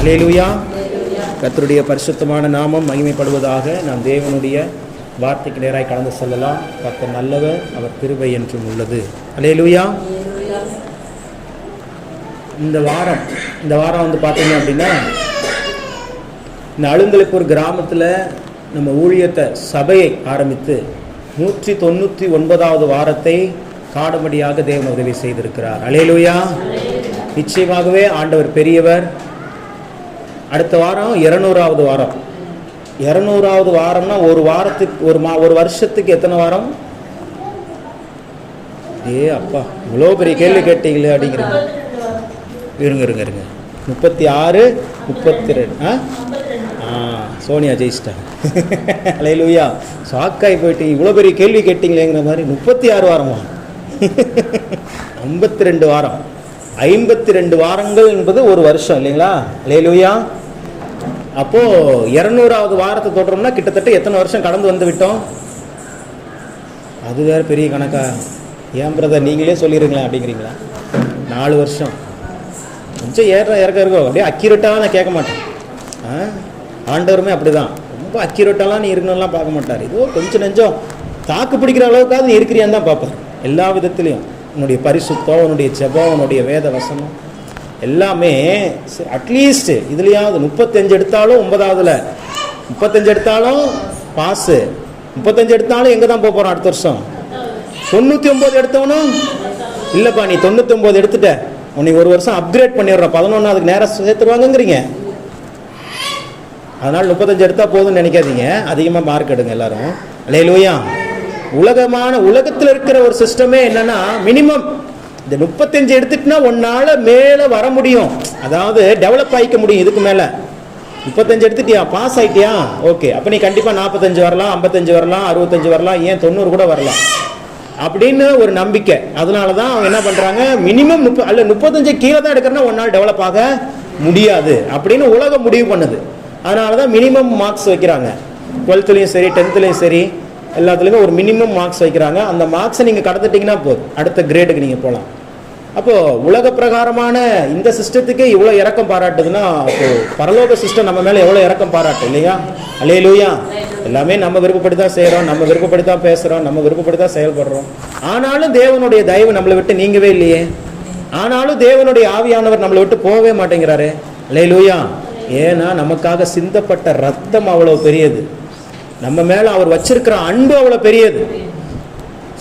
அல்லேலூயா. கர்த்தருடைய பரிசுத்தமான நாமம் மகிமைப்படுவதாக. நாம் தேவனுடைய வார்த்தைக்கு நேராய் கடந்து செல்லலாம். கர்த்தர் நல்லவர், அவர் கிருபை என்றும் உள்ளது. அல்லேலூயா. இந்த வாரம் வந்து பார்த்தீங்க அப்படின்னா, இந்த அழுங்கலுக்கு ஒரு கிராமத்தில் நம்ம ஊழியத்தை சபையை ஆரம்பித்து 199வது வாரத்தை காடும்படியாக தேவன் உதவி செய்திருக்கிறார். அல்லேலூயா. நிச்சயமாகவே ஆண்டவர் பெரியவர். அடுத்த வாரம் 200வது வாரம். 200வது வாரம்னா ஒரு வாரத்துக்கு ஒரு வருஷத்துக்கு எத்தனை வாரம்? அப்பா இவ்வளோ பெரிய கேள்வி கேட்டீங்களே அப்படிங்கிறீங்க. இருங்க 36 32 சோனியா ஜெயிச்சிட்டாங்க. அல்லேலூயா. ஷாக்காய் போயிட்டு இவ்வளோ பெரிய கேள்வி கேட்டீங்களேங்கிற மாதிரி 36 வாரமா? 52 வாரம். 52 வாரங்கள் என்பது ஒரு வருஷம் இல்லைங்களா? அல்லேலூயா. அப்போது 200வது வாரத்தை தொடரோம்னா கிட்டத்தட்ட எத்தனை வருஷம் கடந்து வந்து விட்டோம்? அது வேறு பெரிய கணக்கா? ஏன் பிரதர் நீங்களே சொல்லிடுங்களேன் அப்படிங்கிறீங்களா? 4 வருஷம். கொஞ்சம் இறக்க இருக்கோ அப்படியே அக்யூரேட்டாக நான் கேட்க மாட்டேன். ஆண்டவருமே அப்படி தான். ரொம்ப அக்யூரேட்டாலாம் நீ இருக்கணும்லாம் பார்க்க மாட்டார். ஏதோ கொஞ்சம் நெஞ்சம் தாக்கு பிடிக்கிற அளவுக்காவது நீ இருக்கிறியான்னு தான் பார்ப்பார். எல்லா விதத்துலேயும் உன்னுடைய பரிசுத்தம், உன்னுடைய ஜெபம், உன்னுடைய வேத வசனம் எல்லாமே அட்லீஸ்ட் இதுலையாவது 35 எடுத்தாலும் 9வதுல 35 எடுத்தாலும் பாஸு, 35 எடுத்தாலும் எங்கே தான் போக போகிறோம் அடுத்த வருஷம்? 99 எடுத்தவனும் இல்லைப்பா நீ 99 எடுத்துட்ட, உன்னை ஒரு வருஷம் அப்கிரேட் பண்ணிடுறோம், 11வது நேரம் சேர்த்துருவாங்கங்கிறீங்க. அதனால் 35 எடுத்தால் போதும்னு நினைக்காதீங்க, அதிகமாக மார்க் எடுங்க எல்லாரும். அல்லேலூயா. உலகத்தில் இருக்கிற ஒரு சிஸ்டமே என்னன்னா, மினிமம் இந்த 35 எடுத்துட்டுனா ஒன்னால மேலே வர முடியும், அதாவது டெவலப் ஆகிக்க முடியும். இதுக்கு மேலே 35 எடுத்துட்டியா, பாஸ் ஆகிட்டியா, ஓகே, அப்போ நீ கண்டிப்பாக 45 வரலாம், 55 வரலாம், 65 வரலாம், ஏன் 90 கூட வரலாம் அப்படின்னு ஒரு நம்பிக்கை. அதனால தான் அவங்க என்ன பண்ணுறாங்க, மினிமம் 35 கீழே தான் எடுக்கிறனா ஒன்னால் டெவலப் ஆக முடியாது அப்படின்னு உலகம் முடிவு பண்ணுது. அதனால தான் மினிமம் மார்க்ஸ் வைக்கிறாங்க. 12லையும் சரி 10லையும் சரி எல்லாத்துலேயுமே ஒரு மினிமம் மார்க்ஸ் வைக்கிறாங்க. அந்த மார்க்ஸை நீங்கள் கடந்துட்டிங்கன்னா போதும், அடுத்த கிரேடுக்கு நீங்கள் போகலாம். அப்போது உலக பிரகாரமான இந்த சிஸ்டத்துக்கே இவ்வளோ இறக்கம் பாராட்டுதுன்னா, அப்போது பரலோக சிஸ்டம் நம்ம மேலே எவ்வளோ இறக்கம் பாராட்டு இல்லையா? அல்லேலூயா. எல்லாமே நம்ம விருப்பப்படி தான் செய்கிறோம், நம்ம விருப்பப்படி தான் பேசுகிறோம், நம்ம விருப்பப்படி தான் செயல்படுறோம். ஆனாலும் தேவனுடைய தயவு நம்மளை விட்டு நீங்கவே இல்லையே. ஆனாலும் தேவனுடைய ஆவியானவர் நம்மளை விட்டு போகவே மாட்டேங்கிறாரு. அல்லேலூயா. ஏன்னா நமக்காக சிந்தப்பட்ட ரத்தம் அவ்வளோ பெரியது, நம்ம மேலே அவர் வச்சிருக்கிற அன்பு அவ்வளோ பெரியது.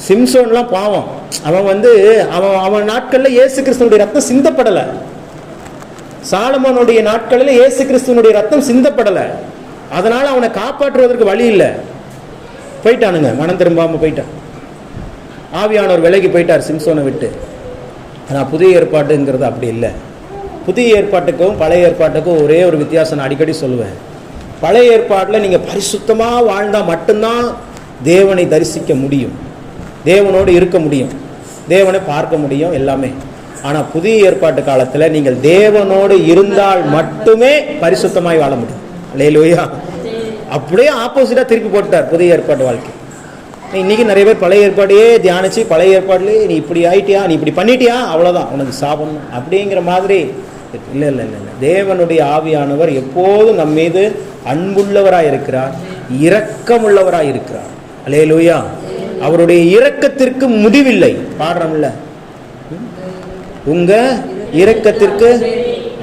சிம்சோன்லாம் பாவம், அவன் நாட்களில் இயேசு கிறிஸ்துவனுடைய ரத்தம் சிந்தப்படலை. சாலமோனுடைய நாட்களில் இயேசு கிறிஸ்துவனுடைய ரத்தம் சிந்தப்படலை. அதனால அவனை காப்பாற்றுவதற்கு வழி இல்லை, போயிட்டானுங்க, மனம் திரும்பாமல் போயிட்டான். ஆவியானவர் விலகி போயிட்டார் சிம்சோனை விட்டு. ஆனால் புதிய ஏற்பாட்டுங்கிறது அப்படி இல்லை. புதிய ஏற்பாட்டுக்கும் பழைய ஏற்பாட்டுக்கும் ஒரே ஒரு வித்தியாசம் நான் அடிக்கடி சொல்லுவேன். பழைய ஏற்பாட்டில் நீங்கள் பரிசுத்தமாக வாழ்ந்தால் மட்டும்தான் தேவனை தரிசிக்க முடியும், தேவனோடு இருக்க முடியும், தேவனை பார்க்க முடியும் எல்லாமே. ஆனால் புதிய ஏற்பாட்டு காலத்தில் நீங்கள் தேவனோடு இருந்தால் மட்டுமே பரிசுத்தமாய் வாழ முடியும். அல்லேலூயா. அப்படியே ஆப்போசிட்டாக திருப்பி போட்டார் புதிய ஏற்பாட்டு வாழ்க்கை. இன்றைக்கி நிறைய பேர் பழைய ஏற்பாடையே தியானிச்சு பழைய ஏற்பாடுலேயே நீ இப்படி ஆயிட்டியா, நீ இப்படி பண்ணிட்டியா, அவ்வளோதான் உனக்கு சாபம் அப்படிங்கிற மாதிரி. இல்லை இல்லை இல்லை இல்லை தேவனுடைய ஆவியானவர் எப்போதும் நம் மீது அன்புள்ளவராய் இருக்கிறார், இரக்கமுள்ளவராய் இருக்கிறார். அல்லேலூயா. அவருடைய இரக்கத்திற்கு முடிவில்லை. பாடுறோம்ல, உங்க இரக்கத்திற்கு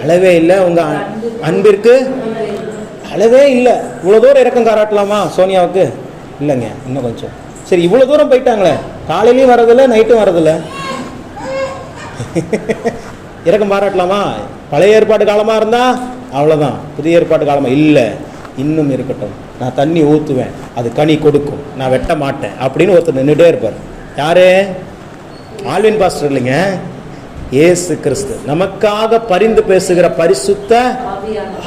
அளவே இல்லை, உங்க அன்பிற்கு அளவே இல்லை. இவ்வளோ தூரம் இரக்கம் காராட்டலாமா சோனியாவுக்கு? இல்லைங்க, இன்னும் கொஞ்சம். சரி, இவ்வளோ தூரம் போயிட்டாங்களே, காலையிலையும் வரதில்லை நைட்டும் வரதில்லை, இரக்கம் பாராட்டலாமா? பழைய ஏற்பாட்டு காலமாக இருந்தால் அவ்வளோதான், புதிய ஏற்பாட்டு காலமாக இல்லை, இன்னும் இருக்கட்டும், நான் தண்ணி ஊற்றுவேன், அது கனி கொடுக்கும், நான் வெட்ட மாட்டேன் அப்படின்னு ஒருத்தர் நின்றுட்டே இருப்பார். யாரு? ஆல்வின் பாஸ்டர் இல்லைங்க, இயேசு கிறிஸ்து நமக்காக பரிந்து பேசுகிற பரிசுத்த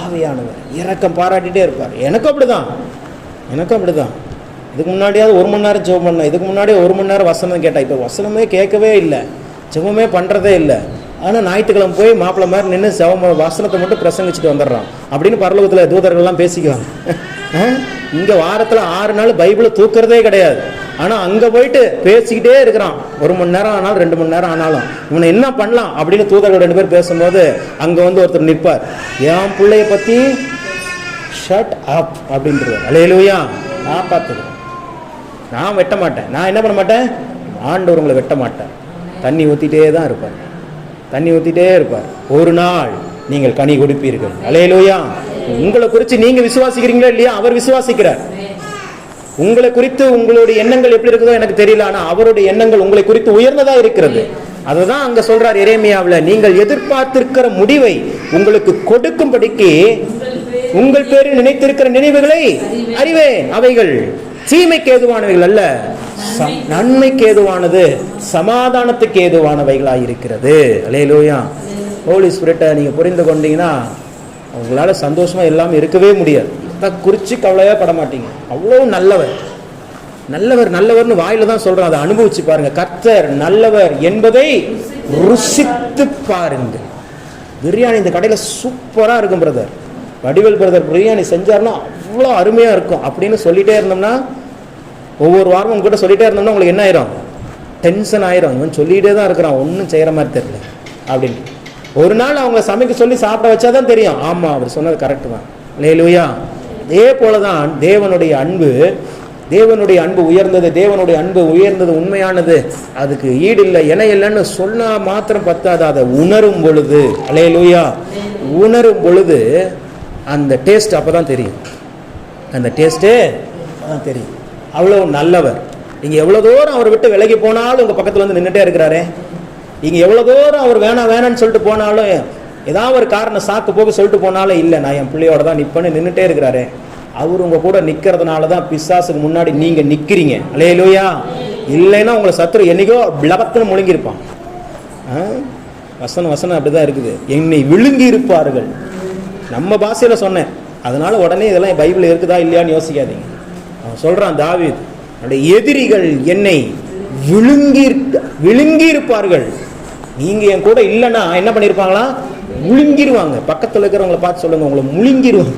ஆவியானவர் இரக்கம் பாராட்டிகிட்டே இருப்பார். எனக்கும் அப்படிதான். இதுக்கு முன்னாடியாவது 1 மணி நேரம் ஜெபம் பண்ணேன், இதுக்கு முன்னாடியே 1 மணி நேரம் வசனம் கேட்டேன், இப்போ வசனமே கேட்கவே இல்லை, ஜெபமே பண்ணுறதே இல்லை. ஆனால் ஞாயிற்றுக்கிழமை போய் மாப்பிள்ளை மாதிரி நின்று வசனத்தை மட்டும் பிரசங்கிச்சுட்டு வந்துடுறான் அப்படின்னு பரலோகத்தில் தூதர்கள்லாம் பேசிக்குவாங்க. இங்க வாரத்துல 6 நாள் பைபிளை தூக்குறதே கிடையாது. ஆனா அங்க போயிட்டு பேசிக்கிட்டே இருக்கிறான். 1 மணி நேரம் ஆனாலும் 2 மணி நேரம் ஆனாலும் இவனை என்ன பண்ணலாம் அப்படின்னு தூதர்கள் 2 பேர் பேசும்போது அங்க வந்து ஒருத்தர் நிற்பார். என் பிள்ளைய பத்தி ஷட் அப் அப்படின்றார். அல்லேலூயா. நான் பார்த்தது, நான் வெட்ட மாட்டேன். நான் என்ன பண்ண மாட்டேன்? ஆண்டவர் உங்களை வெட்ட மாட்டேன். தண்ணி ஊத்திட்டே தான் இருப்பார், தண்ணி ஊத்திட்டே இருப்பார். ஒரு நாள் நீங்கள் கனி கொடுப்பீர்கள். அல்லேலூயா. உங்களை குறித்து நீங்க விசுவாசிக்கிறீங்களா இல்லையா? அவர் விசுவாசிக்கிறார். உங்களை குறித்து உங்களுடைய எண்ணங்கள் எப்படி இருக்குதோ எனக்கு தெரியல, ஆனா அவருடைய எண்ணங்கள் உங்களை குறித்து உயர்ந்ததா இருக்கிறது. அதுதான் அங்க சொல்றார் எரேமியாவுல, நீங்கள் எதிர்பார்த்திருக்கிற முடிவை உங்களுக்கு கொடுக்கும்படிக்கு உங்கள் பேரில் நினைத்திருக்கிற நினைவுகளை அறிவேன். அவைகள் தீமைக்கு ஏதுவானவைகள் அல்ல, நன்மைக்கு ஏதுவானது, சமாதானத்துக்கு ஏதுவானவைகளாக இருக்கிறது. அல்லேலூயா. ஹோலி ஸ்பிரிட்டை நீங்க புரிந்து கொண்டீங்கன்னா உங்களால சந்தோஷமா எல்லாமே இருக்கவே முடியாது. அதை குறித்து கவலையே பட மாட்டீங்க. அவ்வளவு நல்லவர், நல்லவர் நல்லவர்னு வாயில தான் சொல்றோம். அதை அனுபவிச்சு பாருங்க. கர்த்தர் நல்லவர் என்பதை ருசித்து பாருங்க. பிரியாணி இந்த கடையில சூப்பரா இருக்கும் பிரதர், வடிவேல் பிரதர் பிரியாணி செஞ்சாருன்னா அவ்வளோ அருமையா இருக்கும் அப்படின்னு சொல்லிட்டே இருந்தோம்னா, ஒவ்வொரு வாரமும் உங்ககிட்ட சொல்லிட்டே இருந்தோம்னா உங்களுக்கு என்ன ஆயிரும்? டென்ஷன் ஆயிரும். இவன் சொல்லிட்டே தான் இருக்கிறான், ஒன்றும் செய்யற மாதிரி தெரியல அப்படின்னு. ஒரு நாள் அவங்க சமைக்க சொல்லி சாப்பிட வச்சாதான் தெரியும், ஆமா அவர் சொன்னது கரெக்ட் தான். அல்லேலூயா. அதே போலதான் தேவனுடைய அன்பு, தேவனுடைய அன்பு உயர்ந்தது, தேவனுடைய அன்பு உயர்ந்தது, உண்மையானது, அதுக்கு ஈடு இல்லை, இணை இல்லைன்னு சொன்னா மாத்திரம் பத்தாது. அதை உணரும் பொழுது, அல்லேலூயா, உணரும் பொழுது அந்த டேஸ்ட் அப்பதான் தெரியும். அந்த டேஸ்டே அதான் தெரியும். அவ்வளவு நல்லவர். நீங்க எவ்வளவு தூரம் அவர் விட்டு விலகி போனாலும் உங்க பக்கத்துல வந்து நின்றுட்டே இருக்கிறாரே. நீங்க எவ்வளவு தூரம் அவர் வேணாம் வேணான்னு சொல்லிட்டு போனாலும், ஏதாவது ஒரு காரணம் சாக்கு போக சொல்லிட்டு போனாலும், இல்லை நான் என் பிள்ளையோட தான் நிற்பேன்னு நின்றுட்டே இருக்கிறாரே. அவர் உங்க கூட நிக்கிறதுனால தான் பிசாசுக்கு முன்னாடி நீங்க நிக்கிறீங்க. அல்லேலூயா. இல்லைன்னா உங்களை சத்துரு என்னைக்கோ பிளபத்துன்னு முழுங்கிருப்பான். வசனம் அப்படிதான் இருக்குது. என்னை விழுங்கி இருப்பார்கள். நம்ம பாஷையில சொன்னேன், அதனால உடனே இதெல்லாம் பைபிள் இருக்குதா இல்லையான்னு யோசிக்காதீங்க. அவன் சொல்றான், தாவீது, என்னுடைய எதிரிகள் என்னை விழுங்கி இருப்பார்கள். நீங்க என் கூட இல்லைன்னா என்ன பண்ணிருப்பாங்களா? முழுங்கிருவாங்க. பக்கத்துல இருக்கிறவங்களை பார்த்து சொல்லுங்க, உங்களை முழுங்கிருவாங்க.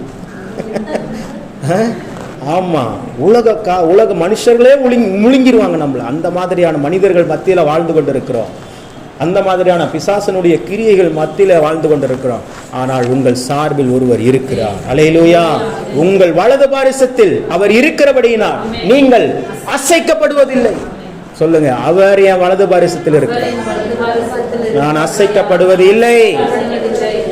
ஆமா, உலக மனுஷர்களே முழுங்கிருவாங்க நம்மள. அந்த மாதிரியான மனிதர்கள் மத்தியில வாழ்ந்து கொண்டு இருக்கிறோம். அந்த மாதிரியான பிசாசனுடைய கிரியைகள் மத்தியில வாழ்ந்து கொண்டிருக்கிறோம். ஆனால் உங்கள் சார்பில் ஒருவர் இருக்கிறார். அல்லேலூயா. உங்கள் வலது பாரிசத்தில் அவர் இருக்கிறபடியினால் நீங்கள் அசைக்கப்படுவதில்லை. சொல்லுங்க, அவர் என் வலது பாரிசத்தில் இருக்கிறார், நான் அசைக்கப்படுவது இல்லை.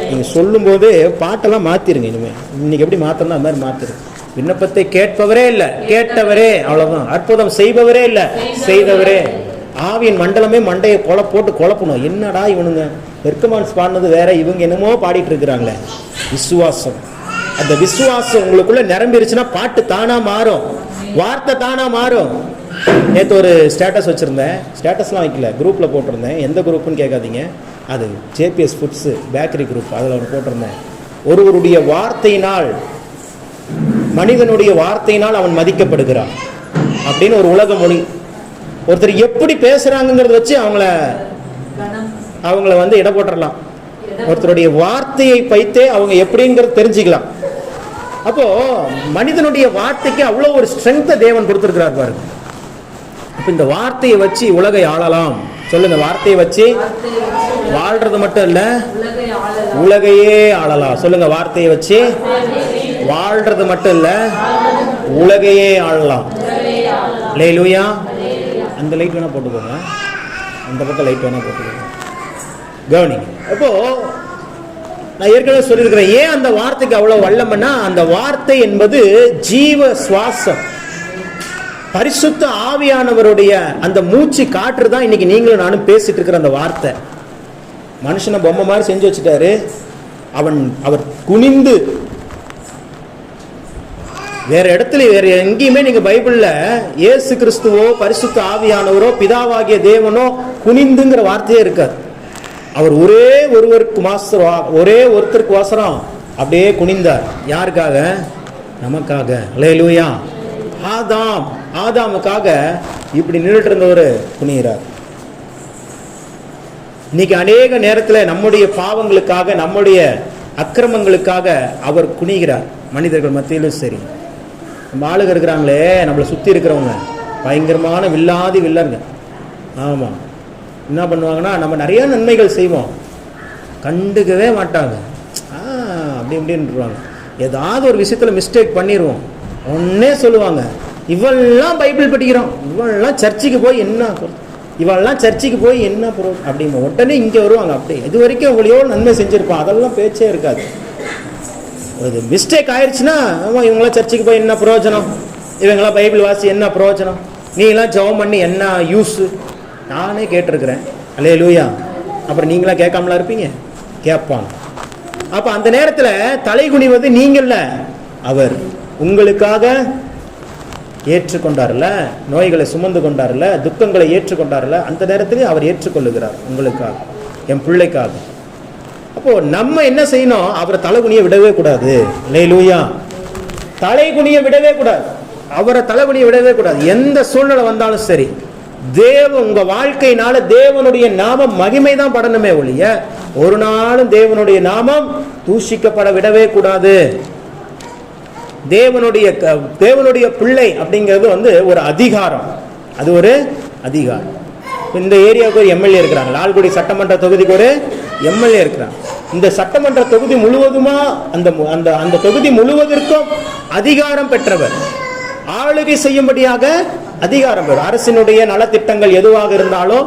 நீங்க சொல்லும் போது பாட்டெல்லாம் மாத்திருங்க. இனிமே இன்னைக்கு எப்படி மாத்தணும் அந்த மாதிரி மாத்திருங்க. விண்ணப்பத்தை கேட்பவரே இல்ல, கேட்டவரே, அவ்வளவுதான். அற்புதம் செய்பவரே இல்ல, செய்தவரே. ஆவியின் மண்டலமே மண்டையை போட்டு குழப்பணும். என்னடா இவனுங்க பெர்கமான்ஸ் பாடினது வேற, இவங்க என்னமோ பாடிட்டு இருக்கிறாங்களே. விசுவாசம், அந்த விசுவாசம் உங்களுக்குள்ள நிரம்பிருச்சுன்னா பாட்டு தானா மாறும், வார்த்தை தானா மாறும். நேற்று ஒரு ஸ்டேட்டஸ் வச்சிருந்தேன், ஸ்டேட்டஸ்லாம் வைக்கல, குரூப்ல போட்டிருந்தேன். எந்த குரூப்னு கேட்காதீங்க, அது ஜேபிஎஸ் ஃபுட்ஸ் பேக்கரி குரூப். அதில் ஒன்று போட்டிருந்தேன். ஒருவருடைய வார்த்தையினால், மனிதனுடைய வார்த்தையினால் அவன் மதிக்கப்படுகிறான் அப்படின்னு ஒரு உலக மொழி. ஒருத்தர் எப்படி பேசுறாங்கிறத வச்சு அவங்கள வந்து இட போட்டுடலாம். ஒருத்தருடைய வார்த்தையை வைத்தே அவங்க எப்படிங்கிறது தெரிஞ்சுக்கலாம். அப்போ மனிதனுடைய வார்த்தைக்கு அவ்வளவு ஒரு ஸ்ட்ரென்த்தை தேவன் கொடுத்திருக்கிறார் பாருங்க. அப்ப இந்த வார்த்தையை வச்சு உலகை ஆளலாம். சொல்லுங்க, வார்த்தையை வச்சு வாழ்றது மட்டும் இல்ல, உலகையே ஆளலாம். சொல்லுங்க, வார்த்தையை வச்சு வாழ்றது மட்டும் இல்ல, உலகையே ஆளலாம். அல்லேலூயா. அந்த லைட் வேணா போட்டுக்கோங்க, அந்த பக்கம் லைட் வேணா போட்டுக்கோங்க, கவனிங்க. அப்போ நான் ஏற்கனவே சொல்லியிருக்கிறேன், ஏன் அந்த வார்த்தைக்கு அவ்வளவு வல்லம்னா, அந்த வார்த்தை என்பது ஜீவ சுவாசம், பரிசுத்த ஆவியானவருடைய அந்த மூச்சு காற்று தான் இன்னைக்கு நீங்களும் நானும் பேசிட்டு இருக்கிற அந்த வார்த்தை. மனுஷனை பொம்மை மாதிரி செஞ்சு வச்சுட்டாரு. அவர் குனிந்து, வேற இடத்துல வேற எங்கேயுமே நீங்க பைபிள்ல இயேசு கிறிஸ்துவோ பரிசுத்த ஆவியானவரோ பிதாவாகிய தேவனோ குனிந்துங்கிற வார்த்தையே இருக்காது. அவர் ஒரே ஒருத்தருக்கு வாசரம் அப்படியே குனிந்தார். யாருக்காக? நமக்காக. அல்லேலூயா. ஆதாமுக்காக இப்படி நின்றுட்டு இருந்தவர் குனிகிறார். இன்னைக்கு அநேக நேரத்தில் நம்முடைய பாவங்களுக்காக, நம்முடைய அக்கிரமங்களுக்காக அவர் குனிகிறார். மனிதர்கள் மத்தியிலும் சரி, நம்ம ஆளுங்க இருக்கிறாங்களே, நம்மளை சுற்றி இருக்கிறவங்க பயங்கரமான வில்லாதி வில்லருங்க. ஆமாம், என்ன பண்ணுவாங்கன்னா, நம்ம நிறைய நன்மைகள் செய்வோம், கண்டுக்கவே மாட்டாங்க. அப்படி இப்படின்ட்டுருவாங்க. ஏதாவது ஒரு விஷயத்தில் மிஸ்டேக் பண்ணிடுவோம், ஒன்னே சொல்லுவாங்க, இவெல்லாம் பைபிள் படிக்கிறோம், இவெல்லாம் சர்ச்சுக்கு போய் என்ன, இவெல்லாம் சர்ச்சுக்கு போய் என்ன ப்ரோ அப்படிங்க. உடனே இங்கே வருவாங்க. அப்படி இது வரைக்கும் உங்களையோ நன்மை செஞ்சுருப்பான், அதெல்லாம் பேச்சே இருக்காது. ஒரு மிஸ்டேக் ஆயிடுச்சுன்னா, ஆமாம் இவங்களாம் சர்ச்சுக்கு போய் என்ன பிரயோஜனம், இவங்களாம் பைபிள் வாசி என்ன பிரயோஜனம், நீங்களாம் ஜெபம் பண்ணி என்ன யூஸு, நானே கேட்டிருக்கிறேன். அல்லேலூயா. அப்புறம் நீங்களாம் கேட்காமலாம் இருப்பீங்க, கேட்பாங்க. அப்போ அந்த நேரத்தில் தலை குனிவது நீங்கள்ல, அவர் உங்களுக்காக ஏற்றுக்கொண்டார்ல, நோய்களை சுமந்து கொண்டார்ல, துக்கங்களை ஏற்றுக்கொண்டார்ல, அந்த நேரத்திலே அவர் ஏற்றுக்கொள்ளுகிறார் உங்களுக்காக, என் பிள்ளைக்காக. அப்போ நம்ம என்ன செய்யணும், அவரை தலைகுனிய விடவே கூடாது. அல்லேலூயா. தலைகுனிய விடவே கூடாது, அவரை தலைகுனிய விடவே கூடாது. எந்த சூழ்நிலை வந்தாலும் சரி, உங்க வாழ்க்கையினால தேவனுடைய நாமம் மகிமை தான் படணுமே ஒழிய ஒரு நாளும் தேவனுடைய நாமம் தூஷிக்கப்பட விடவே கூடாது. தேவனுடைய பிள்ளை அப்படிங்கிறது ஒரு அதிகாரம், அது ஒரு அதிகாரம். இந்த ஏரியாவுக்கு ஒரு எம்எல்ஏ இருக்கிறாங்க, லால்குடி சட்டமன்ற தொகுதிக்கு ஒரு எம்எல்ஏ இருக்கிறாங்க. இந்த சட்டமன்ற தொகுதி முழுவதுமா அந்த தொகுதி முழுவதற்கும் அதிகாரம் பெற்றவர், ஆளுகை செய்யும்படியாக அதிகாரம் பெறும். அரசினுடைய நலத்திட்டங்கள் எதுவாக இருந்தாலும்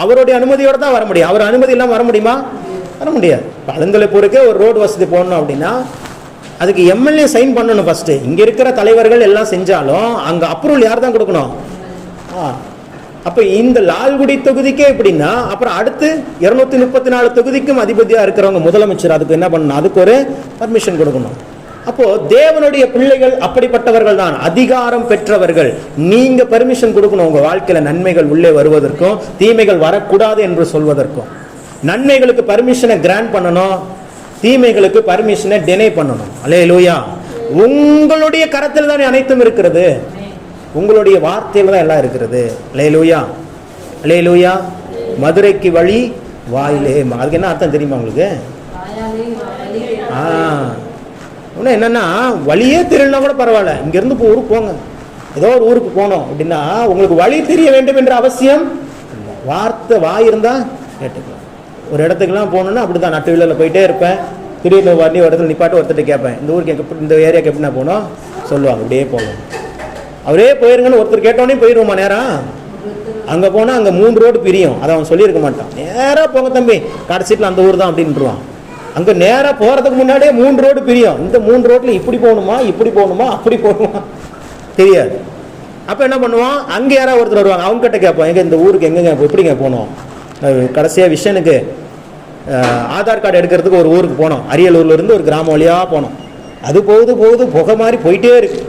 அவருடைய அனுமதியோடு தான் வர முடியும். அவர் அனுமதி இல்லாமல் வர முடியுமா? வர முடியாது. பழந்தலைப்பூருக்கே ஒரு ரோடு வசதி போடணும் அப்படின்னா அதுக்கு எம்எல்ஏ சைன் பண்ணணும் ஃபர்ஸ்ட். இங்க இருக்கிற தலைவர்கள் எல்லாம் செஞ்சாலும் அங்க அப்ரூவல் யார் தான் கொடுக்கணும்? அப்ப இந்த லால்குடி தொகுதிக்கே எப்படின்னா, அப்புறம் அடுத்து 234 தொகுதிக்கும் அதிபதியா இருக்கிறவங்க முதலமைச்சர் அதுக்கு என்ன பண்ணணும்? அதுக்கு ஒரு பர்மிஷன் கொடுக்கணும். அப்போ தேவனுடைய பிள்ளைகள் அப்படிப்பட்டவர்கள் தான், அதிகாரம் பெற்றவர்கள். நீங்க பர்மிஷன் கொடுக்கணும் உங்க வாழ்க்கையில நன்மைகள் உள்ளே வருவதற்கும் தீமைகள் வரக்கூடாது என்று சொல்வதற்கும். நன்மைகளுக்கு பர்மிஷனை கிராண்ட் பண்ணணும், தீமைகளுக்கு பர்மிஷனை டினை பண்ணணும். அல்லேலூயா. உங்களுடைய கரத்தில் தான் அனைத்தும் இருக்கிறது, உங்களுடைய வார்த்தையில் தான் எல்லாம் இருக்கிறது. அல்லேலூயா, அல்லேலூயா. மதுரைக்கு வழி வாயிலே, அதுக்கு என்ன அர்த்தம் தெரியுமா உங்களுக்கு? இன்னும் என்னன்னா, வழியே தெரியலனா கூட பரவாயில்ல, இங்கிருந்து இப்போ ஊருக்கு போங்க, ஏதோ ஒரு ஊருக்கு போனோம் அப்படின்னா உங்களுக்கு வழி தெரிய வேண்டும் என்ற அவசியம், வார்த்தை வாய் இருந்தா கேட்டுக்கலாம். ஒரு இடத்துக்குலாம் போகணுன்னா அப்படிதான், நட்டு வீலில் போயிட்டே இருப்பேன், திடீர்னு வண்டி ஒரு இடத்துல நிப்பாட்டு ஒருத்தர் கேட்பேன், இந்த ஊருக்கு இந்த ஏரியாவுக்கு எப்படின்னா போனோம் சொல்லுவாங்க, அப்படியே போகணும். அவரே போயிருங்கன்னு ஒருத்தர் கேட்டோடனே போயிடுவோமா நேரம்? அங்கே போனால் அங்கே 3 ரோடு பிரியும், அதை அவன் சொல்லியிருக்க மாட்டான். நேராக போங்க தம்பி, கடைசிட்டில் அந்த ஊர் தான் அப்படின்ட்டுருவான். அங்கே நேராக போகிறதுக்கு முன்னாடியே 3 ரோடு பிரியும். இந்த 3 ரோட்டில் இப்படி போகணுமா, இப்படி போகணுமா, அப்படி போகணுமா தெரியாது. அப்போ என்ன பண்ணுவான், அங்கே யாராவது ஒருத்தர் வருவாங்க, அவங்க கிட்ட கேட்போம், எங்கே இந்த ஊருக்கு எங்கெங்க எப்படிங்க போகணும். கடைசியாக விஷனுக்கு ஆதார் கார்டு எடுக்கிறதுக்கு ஒரு ஊருக்கு போனோம், அரியலூர்லேருந்து ஒரு கிராமம் வழியாக போனோம். அது போகுது புகை மாதிரி போயிட்டே இருக்கு.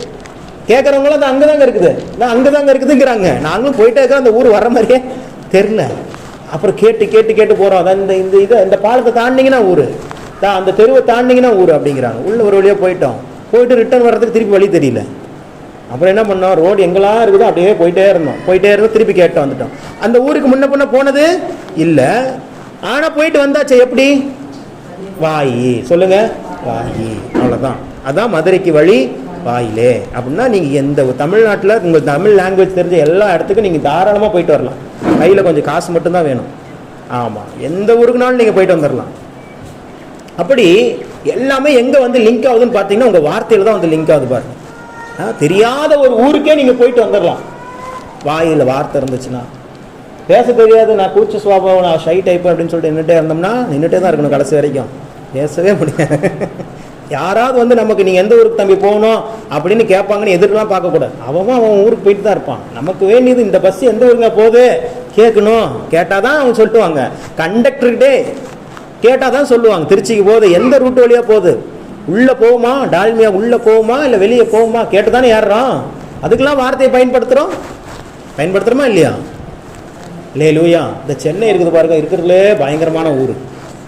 கேட்குறவங்களும் அது அங்கே தாங்க இருக்குது, நான் அங்கே தாங்க இருக்குதுங்கிறாங்க. நாங்களும் போயிட்டே இருக்கிறோம், அந்த ஊர் வர மாதிரியே தெரில. அப்புறம் கேட்டு போகிறோம், அதான் இந்த பாலத்தை தாண்டிங்கன்னா ஊர், அந்த தெருவை தாண்டிங்கன்னா ஊர் அப்படிங்கிறாங்க. உள்ள ஒரு வழியாக போயிட்டு ரிட்டர்ன் வர்றதுக்கு திருப்பி வழி தெரியல. அப்புறம் என்ன பண்ணோம், ரோடு எங்கெல்லாம் இருக்குதோ அப்படியே போயிட்டே இருந்தோம், திருப்பி கேட்டு வந்துட்டோம். அந்த ஊருக்கு முன்ன போனது இல்லை, ஆனால் போயிட்டு வந்தாச்சு. எப்படி? வாயி சொல்லுங்க, வாயி, அவ்வளோதான். அதான் மதுரைக்கு வழி வாயிலே. அப்படின்னா நீங்கள் எந்த தமிழ்நாட்டில் உங்கள் தமிழ் லாங்குவேஜ் தெரிஞ்ச எல்லா இடத்துக்கும் நீங்கள் தாராளமாக போயிட்டு வரலாம். கையில் கொஞ்சம் காசு மட்டும்தான் வேணும். ஆமாம், எந்த ஊருக்குனாலும் நீங்கள் போயிட்டு வந்துடலாம். அப்படி எல்லாமே எங்கே லிங்க் ஆகுதுன்னு பார்த்தீங்கன்னா உங்கள் வார்த்தையில் தான் லிங்க் ஆகுது பாருங்க. தெரியாத ஒரு ஊருக்கே நீங்கள் போயிட்டு வந்துடலாம், வாயில் வார்த்தை இருந்துச்சுன்னா. பேச தெரியாது, நான் கூச்ச சுவாபம், நான் ஷை டைப்பு அப்படின்னு சொல்லிட்டு நின்றுட்டே தான் இருக்கணும் கடைசி வரைக்கும், பேசவே முடியாது. யாராவது நமக்கு நீங்கள் எந்த ஊருக்கு தம்பி போகணும் அப்படின்னு கேட்பாங்கன்னு எதிர்க்கலாம் பார்க்கக்கூடாது. அவன் ஊருக்கு போயிட்டு தான் இருப்பான். நமக்கு வேண்டியது இந்த பஸ் எந்த ஊருங்க போகுது கேட்கணும், கேட்டால் தான் அவங்க சொல்லிட்டுவாங்க. கண்டக்டர்கிட்டே கேட்டால் தான் சொல்லுவாங்க, திருச்சிக்கு போகுது, எந்த ரூட்டு வழியாக போகுது, உள்ளே போகுமா, டால்மியா உள்ளே போகுமா இல்லை வெளியே போகுமா, கேட்டு தானே ஏறுறோம். அதுக்கெல்லாம் வார்த்தையை பயன்படுத்துகிறோமா இல்லையா? அல்லேலூயா. இந்த சென்னை இருக்குது பாருங்க, இருக்கிறதுலே பயங்கரமான ஊர்.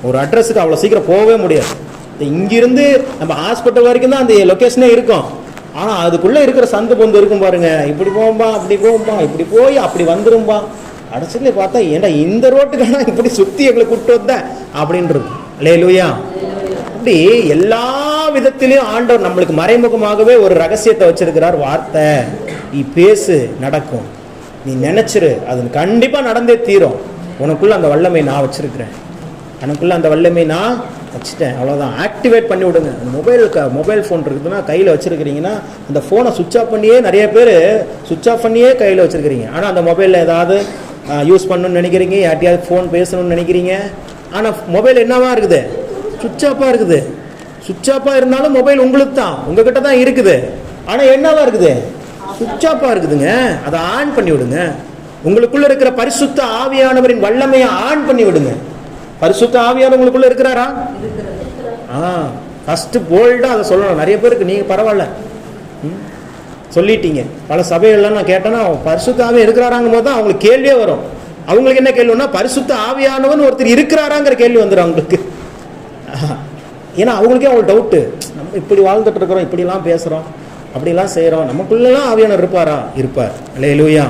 ஒரு அட்ரஸுக்கு அவ்வளோ சீக்கிரம் போகவே முடியாது. இங்கிருந்து நம்ம ஹாஸ்பிட்டல் வரைக்கும் தான் அந்த லொக்கேஷனே இருக்கும். ஆனால் அதுக்குள்ளே இருக்கிற சந்து பொந்து இருக்கும் பாருங்க, இப்படி போகும்பா, அப்படி போகும்பா, இப்படி போய் அப்படி வந்துரும்பா. கடைசியில் பார்த்தா ஏன்டா இந்த ரோட்டுக்கான இப்படி சுற்றி எங்களை கூப்பிட்டு வந்தேன் அப்படின்றது. அல்லேலூயா. அப்படி எல்லா விதத்திலையும் ஆண்டவர் நம்மளுக்கு மறைமுகமாகவே ஒரு ரகசியத்தை வச்சிருக்கிறார். வார்த்தை நீ பேசு, நடக்கும். நீ நினைச்சிரு, அது கண்டிப்பா நடந்தே தீரும். உனக்குள்ள அந்த வல்லமை நான் வச்சிருக்கிறேன், எனக்குள்ள அந்த வல்லமை நான் வச்சுட்டேன். அவ்வளோதான். ஆக்டிவேட் பண்ணி விடுங்க. மொபைல் ஃபோன் இருக்குதுன்னா கையில் வச்சுருக்கிறீங்கன்னா அந்த ஃபோனை சுவிட்ச் ஆஃப் பண்ணியே, நிறைய பேர் சுவிட்ச் ஆஃப் பண்ணியே கையில் வச்சுருக்கிறீங்க. ஆனால் அந்த மொபைலில் ஏதாவது யூஸ் பண்ணணும்னு நினைக்கிறீங்க, யார்ட்டையாவது ஃபோன் பேசணும்னு நினைக்கிறீங்க. ஆனால் மொபைல் என்னவா இருக்குது? சுவிட்ச் ஆஃபாக இருக்குது. சுவிட்ச் ஆஃபாக இருந்தாலும் மொபைல் உங்களுக்கு தான், உங்ககிட்ட தான் இருக்குது. ஆனால் என்னவா இருக்குது? சுவிட்ச் ஆஃபாக இருக்குதுங்க. அதை ஆன் பண்ணி விடுங்க. உங்களுக்குள்ள இருக்கிற பரிசுத்த ஆவியானவரின் வல்லமையை ஆன் பண்ணி விடுங்க. பரிசுத்த ஆவியானவர் உங்களுக்குள்ள இருக்கிறாரா? ஃபர்ஸ்ட் போல்டா அதை சொல்லணும். நிறைய பேருக்கு நீங்க பரவாயில்ல சொல்லிட்டீங்க. பல சபைகள்லாம் நான் கேட்டேன்னா பரிசுத்த ஆவியா இருக்கிறாராங்கும் போது தான் அவங்களுக்கு கேள்வியே வரும். அவங்களுக்கு என்ன கேள்வின்னா, பரிசுத்த ஆவியானவன் ஒருத்தர் இருக்கிறாராங்கிற கேள்வி வந்துடும் அவங்களுக்கு. ஏன்னா அவங்களுக்கே அவங்களுக்கு டவுட்டு, நம்ம இப்படி வாழ்ந்துட்டு இருக்கிறோம், இப்படிலாம் பேசுறோம், அப்படிலாம் செய்யறோம், நமக்குள்ளலாம் ஆவியானவர் இருப்பாரா? இருப்பார். அல்லேலூயா.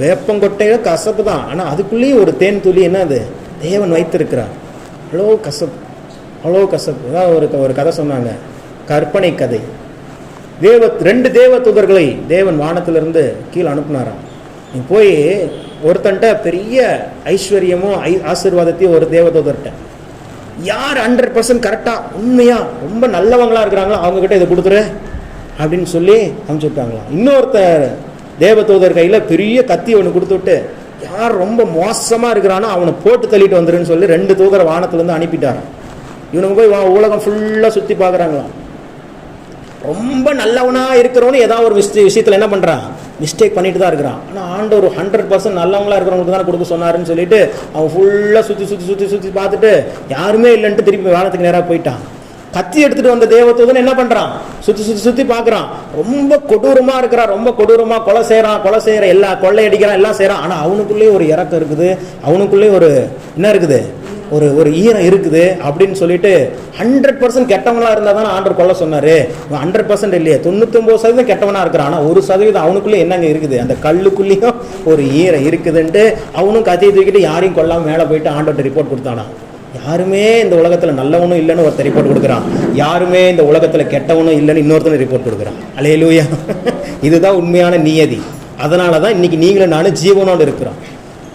வேப்பங்கொட்டையில கசப்பு தான், ஆனா அதுக்குள்ளேயும் ஒரு தேன் துளி என்னது தேவன் வைத்திருக்கிறார். அவ்வளோ கசப்பு, அவ்வளோ கசப்பு. அதான் ஒரு கதை சொன்னாங்க, கற்பனை கதை. ரெண்டு தேவ தூதர்களை தேவன் வானத்திலிருந்து கீழே அனுப்புனாராம். நீ போய் ஒருத்தன்ட்ட பெரிய ஐஸ்வர்யமும் ஆசீர்வாதத்தையும் ஒரு தேவதூதர்கிட்ட, யார் 100% கரெக்டா உண்மையா ரொம்ப நல்லவங்களா இருக்கிறாங்களோ அவங்க கிட்ட இதை கொடுத்துரு அப்படின்னு சொல்லி அனுப்பிச்சு விட்டாங்களாம். இன்னொருத்தர் தேவதூதர் கையில பெரிய கத்தி ஒன்று கொடுத்து விட்டு, யார் ரொம்ப மோசமா இருக்கிறானோ அவனை போட்டு தள்ளிட்டு வந்துருன்னு சொல்லி 2 தூதரை வானத்துல இருந்து அனுப்பிட்டாராம். இவனுக்கு போய் உலகம் ஃபுல்லா சுத்தி பாக்குறாங்களாம். ரொம்ப நல்லவனா இருக்கிறவனு ஏதாவது ஒரு விஷயத்துல என்ன பண்றான்? மிஸ்டேக் பண்ணிட்டு தான் இருக்கிறான். ஆனா ஆண்டவர் 100% நல்லவங்களா இருக்கிறவங்களுக்கு தானே கொடுக்க சொன்னாருன்னு சொல்லிட்டு அவன் ஃபுல்லா சுத்தி சுத்தி சுத்தி சுத்தி பார்த்துட்டு யாருமே இல்லைன்ட்டு திருப்பி வானத்துக்கு நேராக போயிட்டான். கத்தி எடுத்துட்டு வந்த தேவதூதன் என்ன பண்றான்? சுத்தி சுத்தி சுத்தி பாக்குறான். ரொம்ப கொடூரமா இருக்கிறான், ரொம்ப கொடூரமா கொலை செய்யற எல்லா கொள்ளையடிக்கிறான், எல்லாம் செய்யறான். ஆனா அவனுக்குள்ளே ஒரு இறக்கம் இருக்குது, அவனுக்குள்ளே ஒரு என்ன இருக்குது, ஒரு ஈரம் இருக்குது அப்படின்னு சொல்லிட்டு 100% கெட்டவனா இருந்தா தானே ஆண்டவர் கொல்ல சொன்னாரு. 100% இல்லையே, 99% கெட்டவனா இருக்கிறான். ஆனா 1% அவனுக்குள்ளே என்னங்க இருக்குது? அந்த கல்லுக்குள்ளேயும் ஒரு ஈரம் இருக்குதுன்ட்டு அவனும் கத்தியை தூக்கிட்டு யாரையும் கொல்லாம மேலே போயிட்டு ஆண்டவர்கிட்ட ரிப்போர்ட் கொடுத்தானா. யாருமே இந்த உலகத்துல நல்லவனும் இல்லைன்னு ஒருத்தர் ரிப்போர்ட் கொடுக்குறான், யாருமே இந்த உலகத்துல கெட்டவனும் இல்லைன்னு இன்னொருத்தனை ரிப்போர்ட் கொடுக்குறான். அல்லேலூயா. இதுதான் உண்மையான நியதி. அதனாலதான் இன்னைக்கு நீங்களும் நானும் ஜீவனோடு இருக்கிறோம்.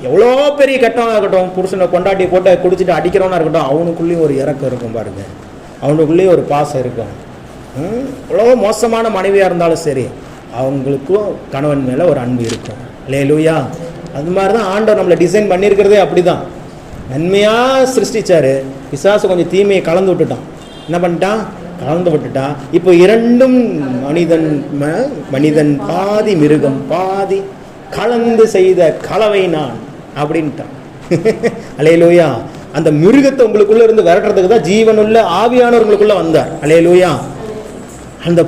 எவ்வளோ பெரிய கெட்டவனா இருக்கட்டும், புருஷனை கொண்டாட்டி போட்டு குடிச்சிட்டு அடிக்கிறவனா இருக்கட்டும், அவனுக்குள்ளேயும் ஒரு இறக்கம் இருக்கும் பாருங்க, அவனுக்குள்ளேயும் ஒரு பாசம் இருக்கும். எவ்வளோ மோசமான மனைவியா இருந்தாலும் சரி, அவங்களுக்கும் கணவன் மேல ஒரு அன்பு இருக்கும். அல்லேலூயா. அது மாதிரிதான் ஆண்டவர் நம்மளை டிசைன் பண்ணியிருக்கிறதே அப்படிதான். நன்மையா சிருஷ்டிச்சாரு, பிசாசு கொஞ்சம் தீமையை கலந்து விட்டுட்டான். என்ன பண்ணிட்டான்? கலந்து விட்டுட்டான். இப்போ இரண்டும் மனிதன் பாதி மிருகம் பாதி கலந்து செய்த கலவை நான் அப்படின்ட்டான். அல்லேலூயா. அந்த மிருகத்தை உங்களுக்குள்ள இருந்து விரட்டுறதுக்கு தான் ஜீவனுள்ள ஆவியானவர் உங்களுக்குள்ள வந்தார். அல்லேலூயா. அந்த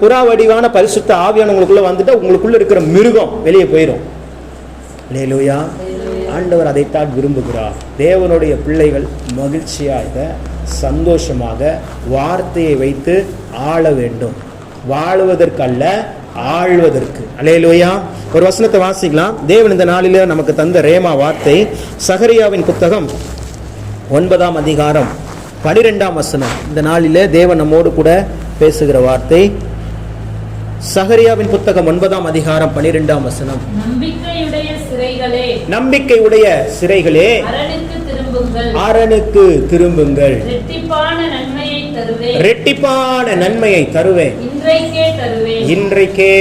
புறா வடிவான பரிசுத்த ஆவியான உங்களுக்குள்ள வந்துட்டு உங்களுக்குள்ள இருக்கிற மிருகம் வெளியே போயிடும். அல்லேலூயா. ஆண்டவர் அதைத்தான் விரும்புகிறார். தேவனுடைய பிள்ளைகள் மகிழ்ச்சியாக சந்தோஷமாக வார்த்தையை வைத்து ஆள வேண்டும், வாழுவதற்கல்ல ஆழ்வதற்கு. அல்லேலூயா. ஒரு வசனத்தை வாசிக்கலாம். தேவன் இந்த நாளில நமக்கு தந்த ரேமா வார்த்தை சகரியாவின் புத்தகம் 9ஆம் அதிகாரம் 12ஆம் வசனம். இந்த நாளில தேவன் நம்மோடு கூட பேசுகிற வார்த்தை சகரியாவின் புத்தகம் 9ஆம் அதிகாரம் 12ஆம் வசனம். நம்பிக்கையுடைய சிறைகளே அரணுக்கு திரும்புங்கள், ரெட்டிப்பான நன்மையை தருவேன், இன்றைக்கே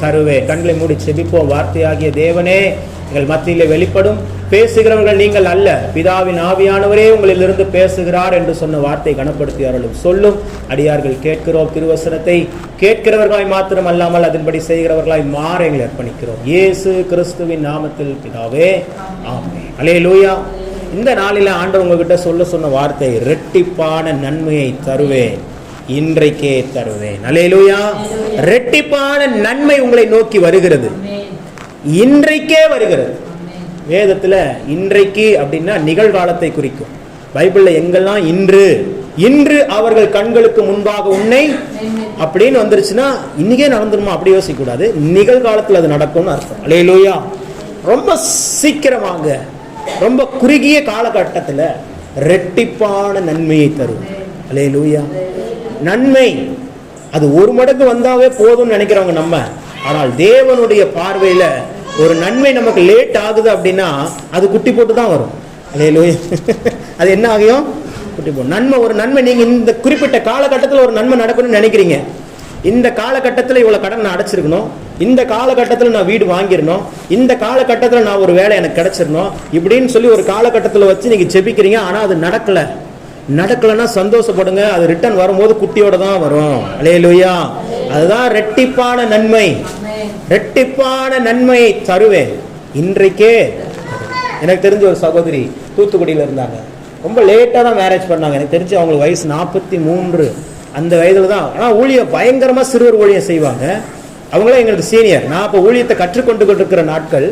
தருவேன். கண்களை மூடி செபிப்போம். வார்த்தையாகிய தேவனே, எங்கள் மத்தியிலே வெளிப்படும். பேசுகிறவர்கள் நீங்கள் அல்ல, பிதாவின் ஆவியானவரே உங்களிலிருந்து பேசுகிறார் என்று சொன்ன வார்த்தை கனப்படுத்தி அருளும். சொல்லும் அடியார்கள் கேட்கிறோம். திருவசனத்தை கேட்கிறவர்களாய் மாத்திரம் அல்லாமல் அதன்படி செய்கிறவர்களாய் மாற எங்களை அர்ப்பணிக்கிறோம். இயேசு கிறிஸ்துவின் நாமத்தில் பிதாவே, ஆமென். அல்லேலூயா. இந்த நாளில ஆண்டவர் உங்ககிட்ட சொன்ன வார்த்தை, ரெட்டிப்பான நன்மையை தருவேன், இன்றைக்கே தருவேன். அல்லேலூயா. ரெட்டிப்பான நன்மை உங்களை நோக்கி வருகிறது, இன்றைக்கே வருகிறது. வேதத்துல இன்றைக்கு அப்படின்னா நிகழ்காலத்தை குறிக்கும். பைபிள்ல எங்கெல்லாம் இன்று அவர்கள் கண்களுக்கு முன்பாக உன்னை அப்படின்னு வந்துருச்சுன்னா இன்னைக்கே நடந்துருமா அப்படி யோசிக்க கூடாது. நிகழ்காலத்துல அது நடக்கும்னு அர்த்தம். அல்லேலூயா. ரொம்ப சீக்கிரமாக, ரொம்ப குறுகிய காலகட்டத்துல ரெட்டிப்பான நன்மையை தருவேன். அல்லேலூயா. நன்மை அது ஒரு மடங்கு வந்தாவே போதும்னு நினைக்கிறவங்க நம்ம. ஆனால் தேவனுடைய பார்வையில ஒரு நன்மை நமக்கு லேட் ஆகுது அப்படின்னா அது குட்டி போட்டு தான் வரும். அல்லேலூயா. அது என்ன ஆகியும்? குட்டி போடும். நன்மை, ஒரு நன்மை நீங்க இந்த குறிப்பிட்ட காலகட்டத்தில் ஒரு நன்மை நடக்கணும்னு நினைக்கிறீங்க. இந்த காலகட்டத்தில் இவ்வளவு கடன் நான் அடைச்சிருக்கணும், இந்த காலகட்டத்தில் நான் வீடு வாங்கிடணும், இந்த காலகட்டத்தில் நான் ஒரு வேலை எனக்கு கிடைச்சிடணும் இப்படின்னு சொல்லி ஒரு காலகட்டத்தில் வச்சு நீங்க ஜெபிக்கிறீங்க. ஆனா அது நடக்கலன்னா சந்தோஷப்படுங்க. அது ரிட்டர்ன் வரும்போது குட்டியோட தான் வரும். அல்லேலூயா. அதுதான் ரெட்டிப்பான நன்மை. ரெட்டிப்பான நன்மை தருவேன். இன்றைக்கே எனக்கு தெரிஞ்ச ஒரு சகோதரி தூத்துக்குடியில் இருந்தாங்க. ரொம்ப லேட்டாக தான் மேரேஜ் பண்ணாங்க. எனக்கு தெரிஞ்சு அவங்களுக்கு வயசு 43 அந்த வயதில் தான். ஆனால் ஊழியம் பயங்கரமாக சிறுவர் ஊழியம் செய்வாங்க. அவங்களாம் எங்களுக்கு சீனியர். நான் அப்போ ஊழியத்தை கற்றுக்கொண்டு இருக்கிற நாட்கள்.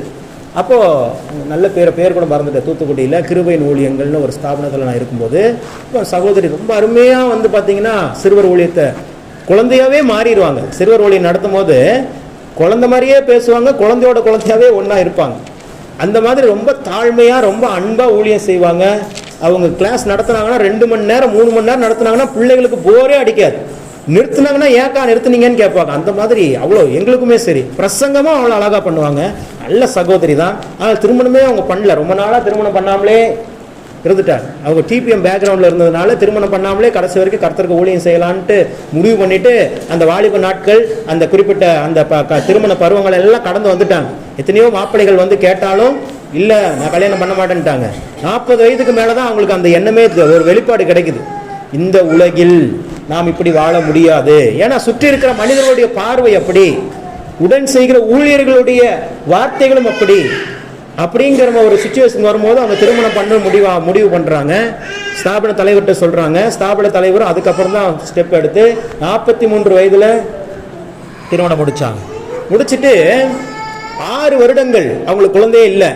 அப்போது நல்ல பேர் கூட மறந்துட்டேன். தூத்துக்குடியில் கிருபையின் ஊழியங்கள்னு ஒரு ஸ்தாபனத்தில் நான் இருக்கும்போது இப்போ சகோதரி ரொம்ப அருமையாக வந்து பார்த்தீங்கன்னா சிறுவர் ஊழியத்தை குழந்தையாகவே மாறிடுவாங்க. சிறுவர் ஊழியம் நடத்தும் போது குழந்தை மாதிரியே பேசுவாங்க, குழந்தையாவே ஒன்றா இருப்பாங்க. அந்த மாதிரி ரொம்ப தாழ்மையாக ரொம்ப அன்பாக ஊழியம் செய்வாங்க. அவங்க கிளாஸ் நடத்துனாங்கன்னா 2 மணி நேரம் 3 மணி நேரம் நடத்துனாங்கன்னா பிள்ளைகளுக்கு போரே அடிக்காது. நிறுத்தினாங்கன்னா ஏக்கா நிறுத்துனீங்கன்னு கேட்பாங்க. அந்த மாதிரி அவ்வளோ எங்களுக்குமே சரி. பிரசங்கமும் அவ்வளோ அழகாக பண்ணுவாங்க. நல்ல சகோதரி தான். ஆனால் திருமணமே அவங்க பண்ணல. ரொம்ப நாளாக திருமணம் பண்ணாமலே இருந்துட்டாங்க. அவங்க டிபிஎம் பேக்ரவுண்டில் இருந்ததுனால திருமணம் பண்ணாமலே கடைசி வரைக்கும் கர்த்தருக்கு ஊழியம் செய்யலான்ட்டு முடிவு பண்ணிட்டு அந்த வாலிப நாட்கள் அந்த குறிப்பிட்ட அந்த திருமண பருவங்கள் எல்லாம் கடந்து வந்துட்டாங்க. எத்தனையோ மாப்பிள்ளைகள் வந்து கேட்டாலும் இல்லை நான் கல்யாணம் பண்ண மாட்டேன்ட்டாங்க. 40 வயதுக்கு மேலே தான் அவங்களுக்கு அந்த எண்ணமே ஒரு வெளிப்பாடு கிடைக்குது. இந்த உலகில் நாம் இப்படி வாழ முடியாது. ஏன்னா சுற்றி இருக்கிற மனிதர்களுடைய பார்வை அப்படி, உடன் செய்கிற ஊழியர்களுடைய வார்த்தைகளும் அப்படி. அப்படிங்கிற ஒரு சிச்சுவேஷன் வரும்போது அவங்க திருமணம் பண்ண முடிவு பண்ணுறாங்க. ஸ்தாபன தலைவர்கிட்ட சொல்கிறாங்க. ஸ்தாபன தலைவரும் அதுக்கப்புறம் தான் ஸ்டெப் எடுத்து 43 வயதில் திருமணம் முடிச்சுட்டு 6 வருடங்கள் அவங்களுக்கு குழந்தையே இல்லை.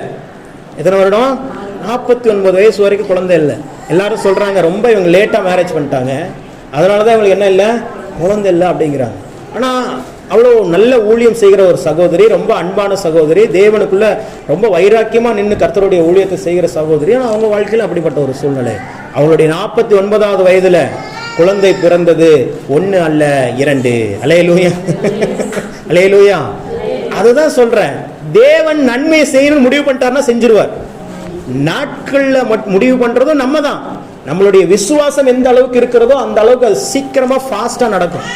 எத்தனை வருடம்? 49 வயசு வரைக்கும் குழந்தை இல்லை. எல்லாரும் சொல்கிறாங்க ரொம்ப இவங்க லேட்டாக மேரேஜ் பண்ணிட்டாங்க, அதனால தான் இவங்களுக்கு என்ன இல்லை, குழந்தை இல்லை அப்படிங்கிறாங்க. ஆனால் அவ்வளோ நல்ல ஊழியம் செய்கிற ஒரு சகோதரி, ரொம்ப அன்பான சகோதரி, தேவனுக்குள்ள ரொம்ப வைராக்கியமாக நின்று கர்த்தருடைய ஊழியத்தை செய்கிற சகோதரி. ஆனால் அவங்க வாழ்க்கையில் அப்படிப்பட்ட ஒரு சூழ்நிலை. அவங்களுடைய 49வது வயதில் குழந்தை பிறந்தது. 1 அல்ல 2. அல்லேலூயா. அல்லேலூயா. அதுதான் சொல்றேன். தேவன் நன்மை செய்யணும்னு முடிவு பண்ணிட்டாருன்னா செஞ்சிருவார். நாட்கள்ல முடிவு பண்றதும் நம்ம தான். நம்மளுடைய விசுவாசம் எந்த அளவுக்கு இருக்கிறதோ அந்த அளவுக்கு அது சீக்கிரமா ஃபாஸ்டா நடக்கும்.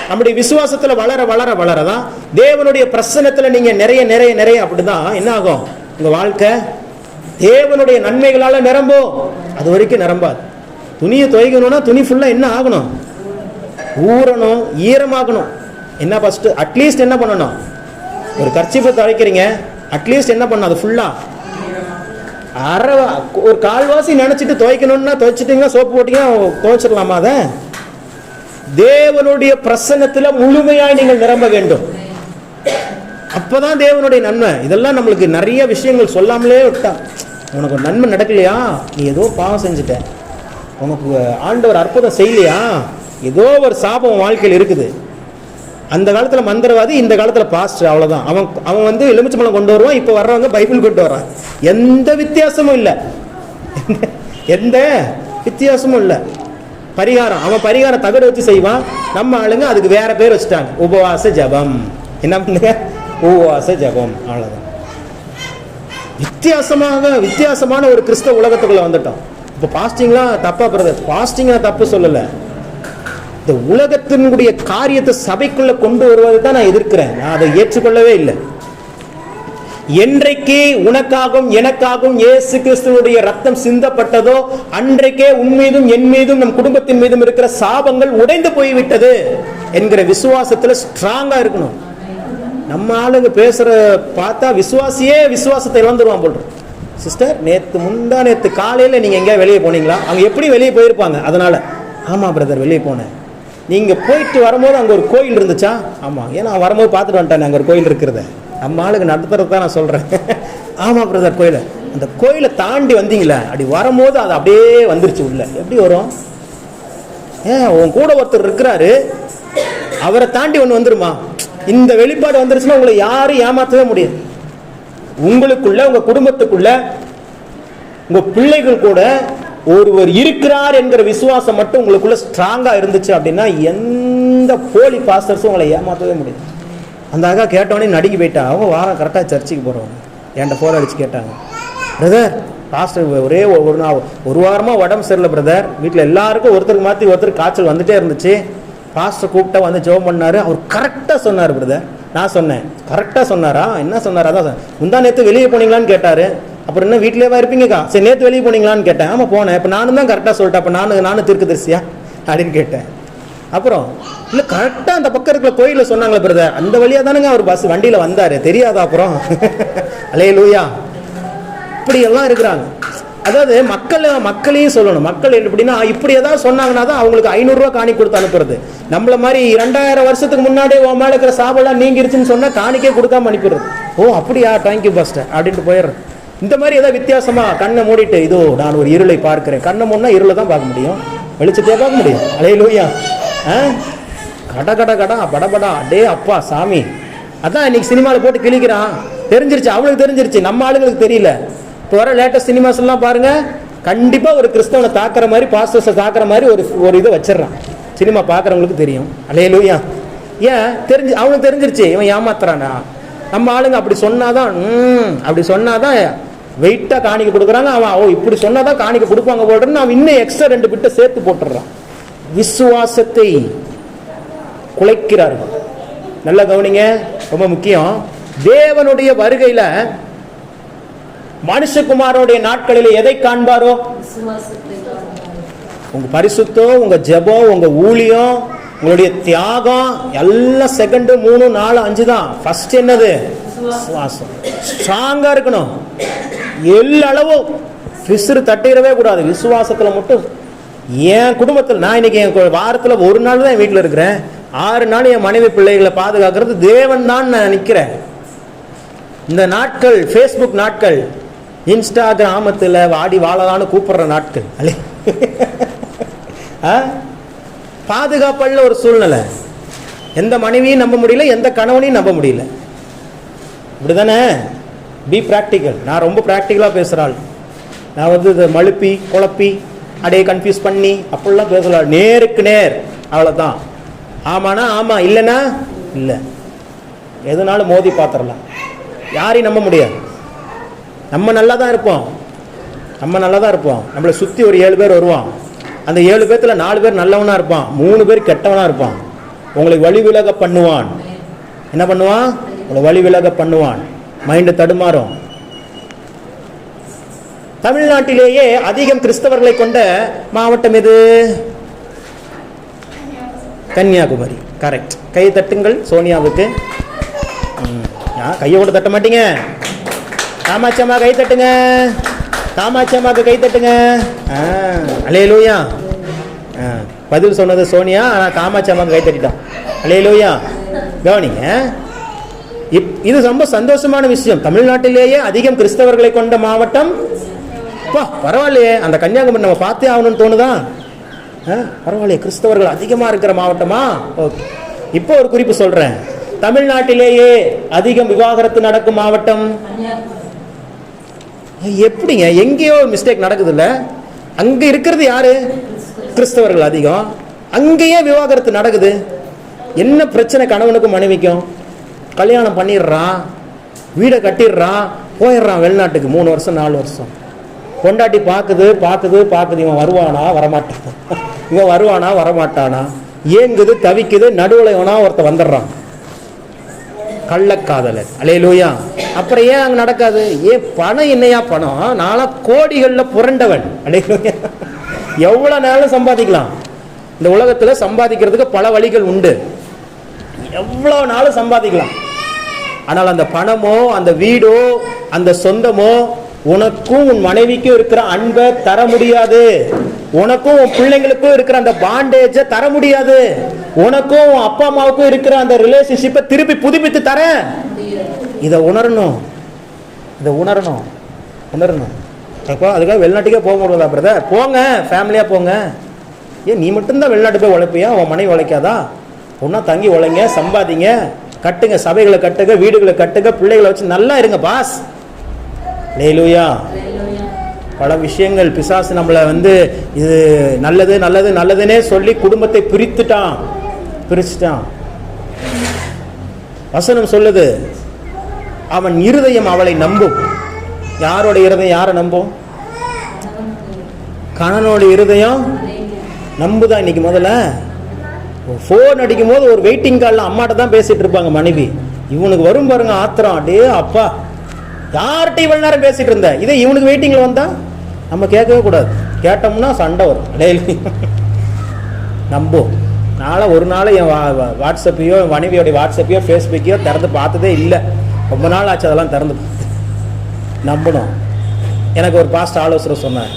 நம்முடைய விசுவாசத்துல வளர வளர வளரதான் தேவனுடைய பிரசன்னத்துல நீங்க நிறைய அப்படிதான் என்ன ஆகும், உங்க வாழ்க்கை தேவனுடைய நன்மைகளால நிரம்பும். அது வரைக்கும் நிரம்பாது. துணியை துவைக்கணும்னா துணி ஃபுல்லா என்ன ஆகணும், ஊறணும், ஈரமாகணும். என்ன ஃபர்ஸ்ட் அட்லீஸ்ட் என்ன பண்ணணும், ஒரு கர்ச்சீஃபை துவைக்கிறீங்க, அட்லீஸ்ட் என்ன பண்ணணும், அது ஃபுல்லா ஒரு கால்வாசி நினைச்சிட்டு துவைக்கணும்னா துவைச்சிட்டீங்கன்னா சோப்பு போட்டீங்கன்னா துவைச்சிடலாமா? அதை தேவனுடைய பிரசன்னத்துல முழுமையாய் நீங்கள் நிரம்ப வேண்டும். அப்பதான் தேவனுடைய நன்மை. இதெல்லாம் நம்மளுக்கு நிறைய விஷயங்கள் சொல்லாமலே விட்டா. உனக்கு ஒரு நன்மை நடக்கலையா, நீ ஏதோ பாவம் செஞ்சுட்ட, உனக்கு ஆண்டவர் அற்புதம் செய்யலையா, ஏதோ ஒரு சாபம் வாழ்க்கையில் இருக்குது. அந்த காலத்துல மந்திரவாதி, இந்த காலத்துல பாஸ்டர், அவ்வளவுதான். அவன் வந்து எலுமிச்சம்பழம் கொண்டு வருவான், இப்ப வர்றவங்க பைபிள் கொண்டு வர்றான். எந்த வித்தியாசமும் இல்லை, எந்த வித்தியாசமும் இல்லை. பரிகாரம், அவன் பரிகாரம் தகடு வச்சு செய்வான். நம்ம ஆளுங்க அதுக்கு வேற பேர் வச்சுட்டாங்க, உபவாச ஜபம். என்ன பண்ணுங்க, உபவாச ஜபம், அவ்வளவுதான். வித்தியாசமான ஒரு கிறிஸ்தவ உலகத்துக்குள்ள வந்துட்டோம். இப்ப பாஸ்டிங்லாம் தப்பா பிரதர், பாஸ்டிங் தப்பு சொல்லல. இந்த உலகத்தினுடைய காரியத்தை சபைக்குள்ள கொண்டு வருவதை தான் நான் எதிர்க்கிறேன். நான் அதை ஏற்றுக்கொள்ளவே இல்லை. என்றைக்கு உனக்காகவும் எனக்காகவும் இயேசு கிறிஸ்துவுடைய ரத்தம் சிந்தப்பட்டதோ அன்றைக்கே உன் மீதும் என் மீதும் நம் குடும்பத்தின் மீதும் இருக்கிற சாபங்கள் உடைந்து போய்விட்டது என்கிற விசுவாசத்துல ஸ்ட்ராங்கா இருக்கணும். நம்ம ஆளுங்க பேசுற பார்த்தா விசுவாசத்தை இழந்துருவான் போல். சிஸ்டர், நேத்து காலையில நீங்க எங்கேயா வெளியே போனீங்களா? அவங்க எப்படி வெளியே போயிருப்பாங்க. அதனால ஆமா பிரதர் வெளியே போனேன். நீங்க போயிட்டு வரும்போது அங்க ஒரு கோயில் இருந்துச்சா? ஆமா, ஏன்னா வரும்போது பார்த்துட்டு வந்துட்டேன் அங்க ஒரு கோயில் இருக்கிறத. நம்ம ஆளுக்கு நடத்துறது தான் நான் சொல்றேன். ஆமா பிரதர், கோயில அந்த கோயிலை தாண்டி வந்தீங்களா? அப்படி வரும்போது அது அப்படியே வந்துருச்சு உள்ள. எப்படி வரும்? உன் கூட ஒருத்தர் இருக்கிறாரு, அவரை தாண்டி ஒன்று வந்துருமா? இந்த வெளிப்பாடு வந்துருச்சுன்னா உங்களை யாரும் ஏமாற்றவே முடியாது. உங்களுக்குள்ள, உங்க குடும்பத்துக்குள்ள, உங்க பிள்ளைகள் கூட ஒருவர் இருக்கிறார் என்கிற விசுவாசம் மட்டும் உங்களுக்குள்ள ஸ்ட்ராங்கா இருந்துச்சு அப்படின்னா எந்த போலி பாஸ்டர்ஸும் உங்களை ஏமாற்றவே முடியும். அந்த அக்கா கேட்டவொடனே நடுங்கி போயிட்டா. அவங்க வாரம் கரெக்டாக சர்ச்சுக்கு போகிறவங்க என்கிட்ட ஃபோன் அடிச்சு கேட்டாங்க, பிரதர் பாஸ்டர் ஒரே ஒரு வாரமாக உடம்பு சரியில்லை பிரதர், வீட்டில் எல்லாருக்கும் ஒருத்தருக்கு மாற்றி ஒருத்தருக்கு காய்ச்சல் வந்துட்டே இருந்துச்சு, பாஸ்டர் கூப்பிட்டா வந்து ஜெபம் பண்ணாரு, அவர் கரெக்டாக சொன்னார் பிரதர். நான் சொன்னேன் கரெக்டாக சொன்னாரா, என்ன சொன்னார், அதான் முந்தா நேற்று வெளியே போனீங்களான்னு கேட்டார். அப்புறம் என்ன வீட்டிலேவா இருப்பீங்கக்கா, சரி நேற்று வெளியே போனீங்களான்னு கேட்டேன். ஆமாம் போனேன். இப்போ நானும் தான் கரெக்டாக சொல்லிட்டேன், அப்போ நானும் தீர்க்கதரிசியா அப்படின்னு கேட்டேன். அப்புறம் இல்லை கரெக்டாக அந்த பக்கம் இருக்கிற கோயிலில் சொன்னாங்களே பிரதர், அந்த வழியாக தானுங்க அவர் பஸ் வண்டியில் வந்தார், தெரியாதா அப்புறம் அல்லேலூயா. இப்படியெல்லாம் இருக்கிறாங்க. அதாவது மக்களையும் சொல்லணும். மக்கள் எப்படின்னா இப்படி ஏதாவது சொன்னாங்கன்னா தான் அவங்களுக்கு 500 ரூபா காணி கொடுத்து அனுப்புறது. நம்மள மாதிரி 2000 வருஷத்துக்கு முன்னாடியே உன் மேலே இருக்கிற சாபெல்லாம் நீங்கிருச்சுன்னு சொன்னால் காணிக்கே கொடுக்காம அனுப்பிடுறது. ஓ அப்படியா, தேங்க்யூ பாஸ்டர் அப்படின்ட்டு போயிடுறது. இந்த மாதிரி ஏதாவது வித்தியாசமா கண்ணை மூடிட்டு இதோ நான் ஒரு இருளை பார்க்கிறேன், கண்ணை மூடினா இருளை தான் பார்க்க முடியும், வெளிச்சத்தையே பார்க்க முடியும். அல்லேலூயா. கடா படபடா டே அப்பா சாமி. அதான் இன்னைக்கு சினிமாவில் போட்டு கிழிக்கிறான். தெரிஞ்சிருச்சு, அவளுக்கு தெரிஞ்சிருச்சு, நம்ம ஆளுங்களுக்கு தெரியல. இப்போ வர லேட்டஸ்ட் சினிமாஸ் எல்லாம் பாருங்க, கண்டிப்பா ஒரு கிறிஸ்தவனை தாக்குற மாதிரி பாஸ்டர்ஸை தாக்குற மாதிரி ஒரு இதை வச்சிடறான். சினிமா பார்க்குறவங்களுக்கு தெரியும். அல்லேலூயா. ஏன் தெரிஞ்சு, அவனுக்கு தெரிஞ்சிருச்சு இவன் ஏமாத்துறானா. நம்ம ஆளுங்க அப்படி சொன்னாதான் வெயிட்டா காணிக்க கொடுக்குறாங்க. அவன் ஓ இப்படி சொன்னாதான் காணிக்க கொடுப்பாங்க போடுறேன்னு அவன் இன்னும் எக்ஸ்ட்ரா 2 பிட்டை சேர்த்து போட்டுடுறான். விசுவாசத்தை குலைக்கிறார்கள். நல்லா கவனிங்க, ரொம்ப முக்கியம். தேவனுடைய வருகையில மனுஷகுமாரனுடைய நாட்களில் எதை காண்பாரோ, உங்க பரிசுத்தம், உங்க ஜெபம், உங்க ஊழியம், உங்களுடைய தியாகம் எல்லாம் செகண்ட் 3 4 5 தான். ஃபர்ஸ்ட் என்னது? விசுவாசம். ஸ்ட்ராங்கா இருக்கணும். எல்லளவும் பிசுறு தட்டிடவே கூடாது. விசுவாசத்துல மட்டும். என் குடும்பத்தில் நான் இன்னைக்கு என் வாரத்துல 1 நாள் தான் என் வீட்டில் இருக்கிறேன். 6 நாள் என் மனைவி பிள்ளைகளை பாதுகாக்கிறது தேவன் தான் நான் நிற்கிறேன். இந்த நாட்கள் ஃபேஸ்புக் நாட்கள், இன்ஸ்டாகிராமத்தில் வாடி வாழலான்னு கூப்பிடுற நாட்கள். அல்ல பாதுகாப்பல்ல ஒரு சூழ்நிலை. எந்த மனைவியும் நம்ப முடியல, எந்த கணவனையும் நம்ப முடியல. இப்படிதானே? பி பிராக்டிக்கல். நான் ரொம்ப பிராக்டிக்கலாக பேசுகிறாள். நான் வந்து இதை மழுப்பி குழப்பி அப்படியே கன்ஃபியூஸ் பண்ணி அப்படிலாம் பேசலாம். நேருக்கு நேர், அவ்வளோதான். ஆமாண்ணா ஆமாம், இல்லைன்னா இல்லை. எதுனாலும் மோதி பார்த்துடலாம். யாரையும் நம்ப முடியாது. நம்ம நல்லா தான் இருப்போம். நம்மளை சுற்றி ஒரு 7 பேர் வருவான். அந்த 7 பேர்த்துல 4 பேர் நல்லவனா இருப்பான், 3 பேர் கெட்டவனா இருப்பான். உங்களுக்கு வழி விலக பண்ணுவான். என்ன பண்ணுவான்? உங்களை வழி விலக பண்ணுவான். மைண்டு தடுமாறும். தமிழ்நாட்டிலேயே அதிகம் கிறிஸ்தவர்களை கொண்ட மாவட்டம் எது? கன்னியாகுமரி. கரெக்ட். கை தட்டுங்கள் சோனியாவுக்கு. கையை கூட தட்ட மாட்டீங்க. காமாட்சி அம்மா கை தட்டுங்க. காமாட்சி அம்மாவுக்கு கை தட்டுங்க. அல்லேலூயா. பதில் சொன்னது சோனியா, ஆனால் காமாட்சி அம்மாவுக்கு கை தட்டிட்டோம். அல்லேலூயா. கவனிங்க, இது ரொம்ப சந்தோஷமான விஷயம். தமிழ்நாட்டிலேயே அதிகம் கிறிஸ்தவர்களை கொண்ட மாவட்டம். பரவாயில்லையே, அந்த கன்னியாகுமரி நம்ம பார்த்தே ஆகணும்னு தோணுதா? பரவாயில்லையே, கிறிஸ்தவர்கள் அதிகமாக இருக்கிற மாவட்டமா? ஓகே. இப்போ ஒரு குறிப்பு சொல்றேன். தமிழ்நாட்டிலேயே அதிகம் விவாகரத்து நடக்கும் மாவட்டம் எப்படிங்க? எங்கேயோ மிஸ்டேக் நடக்குது இல்ல? அங்க இருக்கிறது யாரு? கிறிஸ்தவர்கள் அதிகம். அங்கேயே விவாகரத்து நடக்குது. என்ன பிரச்சனை? கணவனுக்கும் மனைவிக்கும் கல்யாணம் பண்ணிடுறான், வீடை கட்டிடுறான், போயிடுறான் வெளிநாட்டுக்கு. 3 வருஷம் 4 வருஷம் கொண்டாட்டி பாக்குது. இவன் வருவானா வரமாட்டானா, ஏங்குது தவிக்குது. நடுவில் இவனா ஒருத்த வந்துடுறான், கள்ளக்காதலர். அல்லேலூயா. அப்புறம் ஏன் அங்க நடக்காது? ஏன் பணம் என்னையா பணம்? நாளா கோடிகள்ல புரண்டவன். அல்லேலூயா. எவ்வளவு நேரம் சம்பாதிக்கலாம் இந்த உலகத்துல. சம்பாதிக்கிறதுக்கு பல வழிகள் உண்டு. எவ்வளவு நாளும் சம்பாதிக்கலாம். ஆனால் அந்த பணமோ, அந்த வீடோ, அந்த சொந்தமோ உனக்கும் உன் மனைவிக்கும் இருக்கிற அன்பை தர முடியாது. உனக்கும் உன் பிள்ளைங்களுக்கும் இருக்கிற அந்த பாண்டேஜை தர முடியாது. உனக்கும் உன் அப்பா அம்மாவுக்கும் இருக்கிற அந்த ரிலேஷன்ஷிப்பை திருப்பி புதுப்பித்து தர. இதை உணரணும். அப்போ அதுக்காக வெளிநாட்டுக்கே போக முடியாதா பிரதர்? போங்க, ஃபேமிலியா போங்க. ஏன் நீ மட்டும்தான் வெளிநாட்டு போய் உழைப்பியா? உன் மனைவி உழைக்காதா? ஒன்னா தங்கி உழைங்க, சம்பாதிங்க, கட்டுங்க, சபைகளை கட்டுங்க, வீடுகளை கட்டுங்க, பிள்ளைகளை வச்சு நல்லா இருங்க பாஸ். அல்லேலூயா. பல விஷயங்கள் பிசாசு நம்மளை இது நல்லது நல்லது நல்லதுன்னே சொல்லி குடும்பத்தை பிரிச்சுட்டான். வசனம் சொல்லுது, அவன் இருதயம் அவளை நம்பும். யாரோட இருதயம் யாரை நம்பும்? கணவனோட இருதயம் நம்புதான். இன்னைக்கு முதல்ல ஃபோன் அடிக்கும் போது ஒரு வெயிட்டிங் காலில் அம்மாட்ட தான் பேசிட்டு இருப்பாங்க மனைவி. இவனுக்கு வரும் பாருங்க ஆத்திரம், அடே அப்பா யார்கிட்ட இவ்வளவு நேரம் பேசிட்டு இருந்த, இதே இவனுக்கு வெயிட்டிங்ல வந்தா நம்ம கேட்கவே கூடாது. கேட்டோம்னா சண்டை வரும். டெய்லி நம்பும். ஒரு நாள் என் வாட்ஸ்அப்பையோ மனைவியோடைய வாட்ஸ்அப்பையோ ஃபேஸ்புக்கையோ திறந்து பார்த்ததே இல்லை. ரொம்ப நாள் ஆச்சு அதெல்லாம் திறந்து பார்த்து. நம்பணும். எனக்கு ஒரு பாஸ்ட் ஆலோசனை சொன்னார்,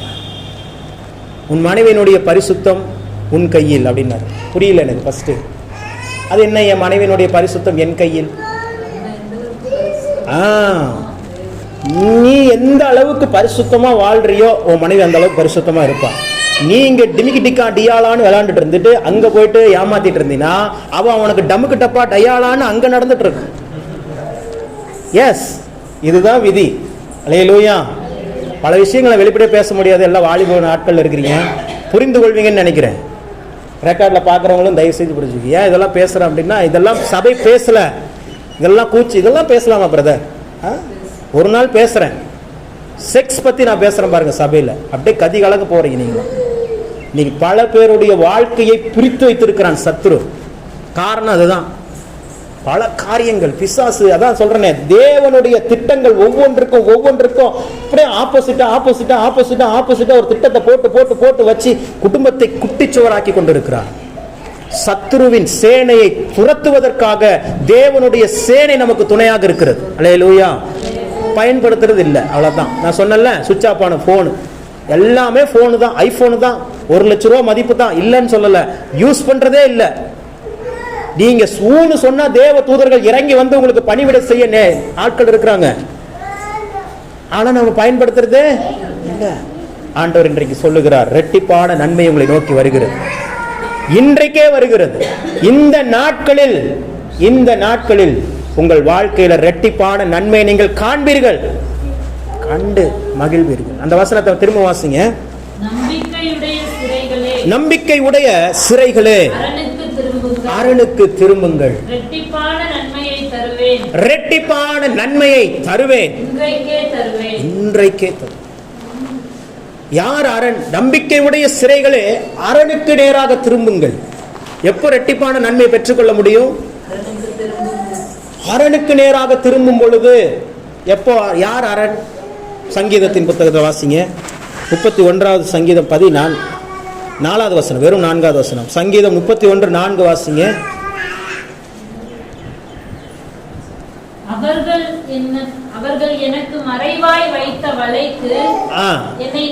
உன் மனைவியினுடைய பரிசுத்தம் உன் கையில் அப்படின்னாரு. புரியல எனக்கு ஃபர்ஸ்ட். அது என்ன, என் மனைவியினுடைய பரிசுத்தம் என் கையில்? நீ எந்த அளவுக்கு பரிசுத்தமா வாழ்றியோ உன் மனைவி அந்த அளவுக்கு பரிசுத்தமா இருப்பா. நீ இங்க டிமிக்கி டிக்கா டியாலான்னு விளையாண்டுட்டு இருந்துட்டு அங்க போயிட்டு ஏமாத்திட்டு இருந்தீங்கன்னா அவனுக்கு டமுக்கு டப்பா டயாலான்னு அங்க நடந்துட்டு இருக்கு. எஸ், இதுதான் விதி. அல்லேலூயா. பல விஷயங்களை வெளிப்படையா பேச முடியாது. எல்லாம் வாலிப நாட்கள் இருக்கிறீங்க, புரிந்து கொள்வீங்கன்னு நினைக்கிறேன். ரெக்கார்ட்ல பாக்குறவங்களும் தயவு செய்து புரிஞ்சுக்க. ஏன் இதெல்லாம் பேசுறேன் அப்படின்னா, இதெல்லாம் சபை பேசல, இதெல்லாம் கூச்சு, இதெல்லாம் பேசலாமா பிரதர்? ஒரு நாள் பேசுறேன், செக்ஸ் பத்தி நான் பேசுறேன் பாருங்க சபையில, அப்படியே கதி கலக்க போறீங்க நீங்க. நீங்க பல பேருடைய வாழ்க்கையை பிரித்து வைத்திருக்கிறான் சத்துரு. காரணம் அதுதான். பல காரியங்கள் பிசாசு, அதான் சொல்றேனே, தேவனுடைய திட்டங்கள் ஒவ்வொன்றுக்கும் அப்படியே ஆப்போசிட்டா ஒரு திட்டத்தை போட்டு வச்சு குடும்பத்தை குட்டிச்சுவராக்கி கொண்டிருக்கிறார். சத்துருவின் சேனையை துரத்துவதற்காக தேவனுடைய சேனை நமக்கு துணையாக இருக்கிறது. அல்லேலூயா. பயன்படுத்துறது இல்லை, அவ்வளவுதான். நான் சொன்னல, சுவிட்ச் ஆஃப் ஆன போன் எல்லாமே போனு தான், ஐபோனு தான், 1 லட்சம் ரூபாய் மதிப்பு தான், இல்லைன்னு சொல்லல, யூஸ் பண்றதே இல்லை. நீங்க சூன்னு சொன்னா தேவ தூதர்கள் இறங்கி வந்து உங்களுக்கு பணிவிட செய்ய ஆட்கள் இருக்கிறாங்க. ஆனா நம்ம பயன்படுத்துறதே இல்ல. ஆண்டவர் இன்றைக்கு சொல்லுகிறார், இரட்டிப்பான நன்மை உங்களை நோக்கி வருகிறது. இன்றைக்கே வருகிறது. இந்த நாட்களில் உங்கள் வாழ்க்கையில இரட்டிப்பான நன்மை நீங்கள் காண்பீர்கள், கண்டு மகிழ்வீர்கள். அந்த வசனத்தை திரும்ப வாசிங்க. நம்பிக்கையுடைய சிறைகளே அரணுக்கு திரும்புங்கள், இரட்டிப்பான நன்மையை தருவேன், இன்றைக்கே தருவேன். யார் அரண்? நம்பிக்கையுடைய சிறைகளே அரணுக்கு நேராக திரும்புங்கள். எப்போ இரட்டிப்பான நன்மையை பெற்றுக்கொள்ள முடியும்? அரணுக்கு நேராக திரும்பும் பொழுது. எப்போ? யார் அரண்? சங்கீதத்தின் புத்தகத்தை வாசிங்க. 31வது சங்கீதம் 14வது வசனம், வெறும் 4வது வசனம். சங்கீதம் 31:4 வாசிங்க. அவர்கள் எனக்கு மறைவாய் வைத்த வலைக்கு என்னை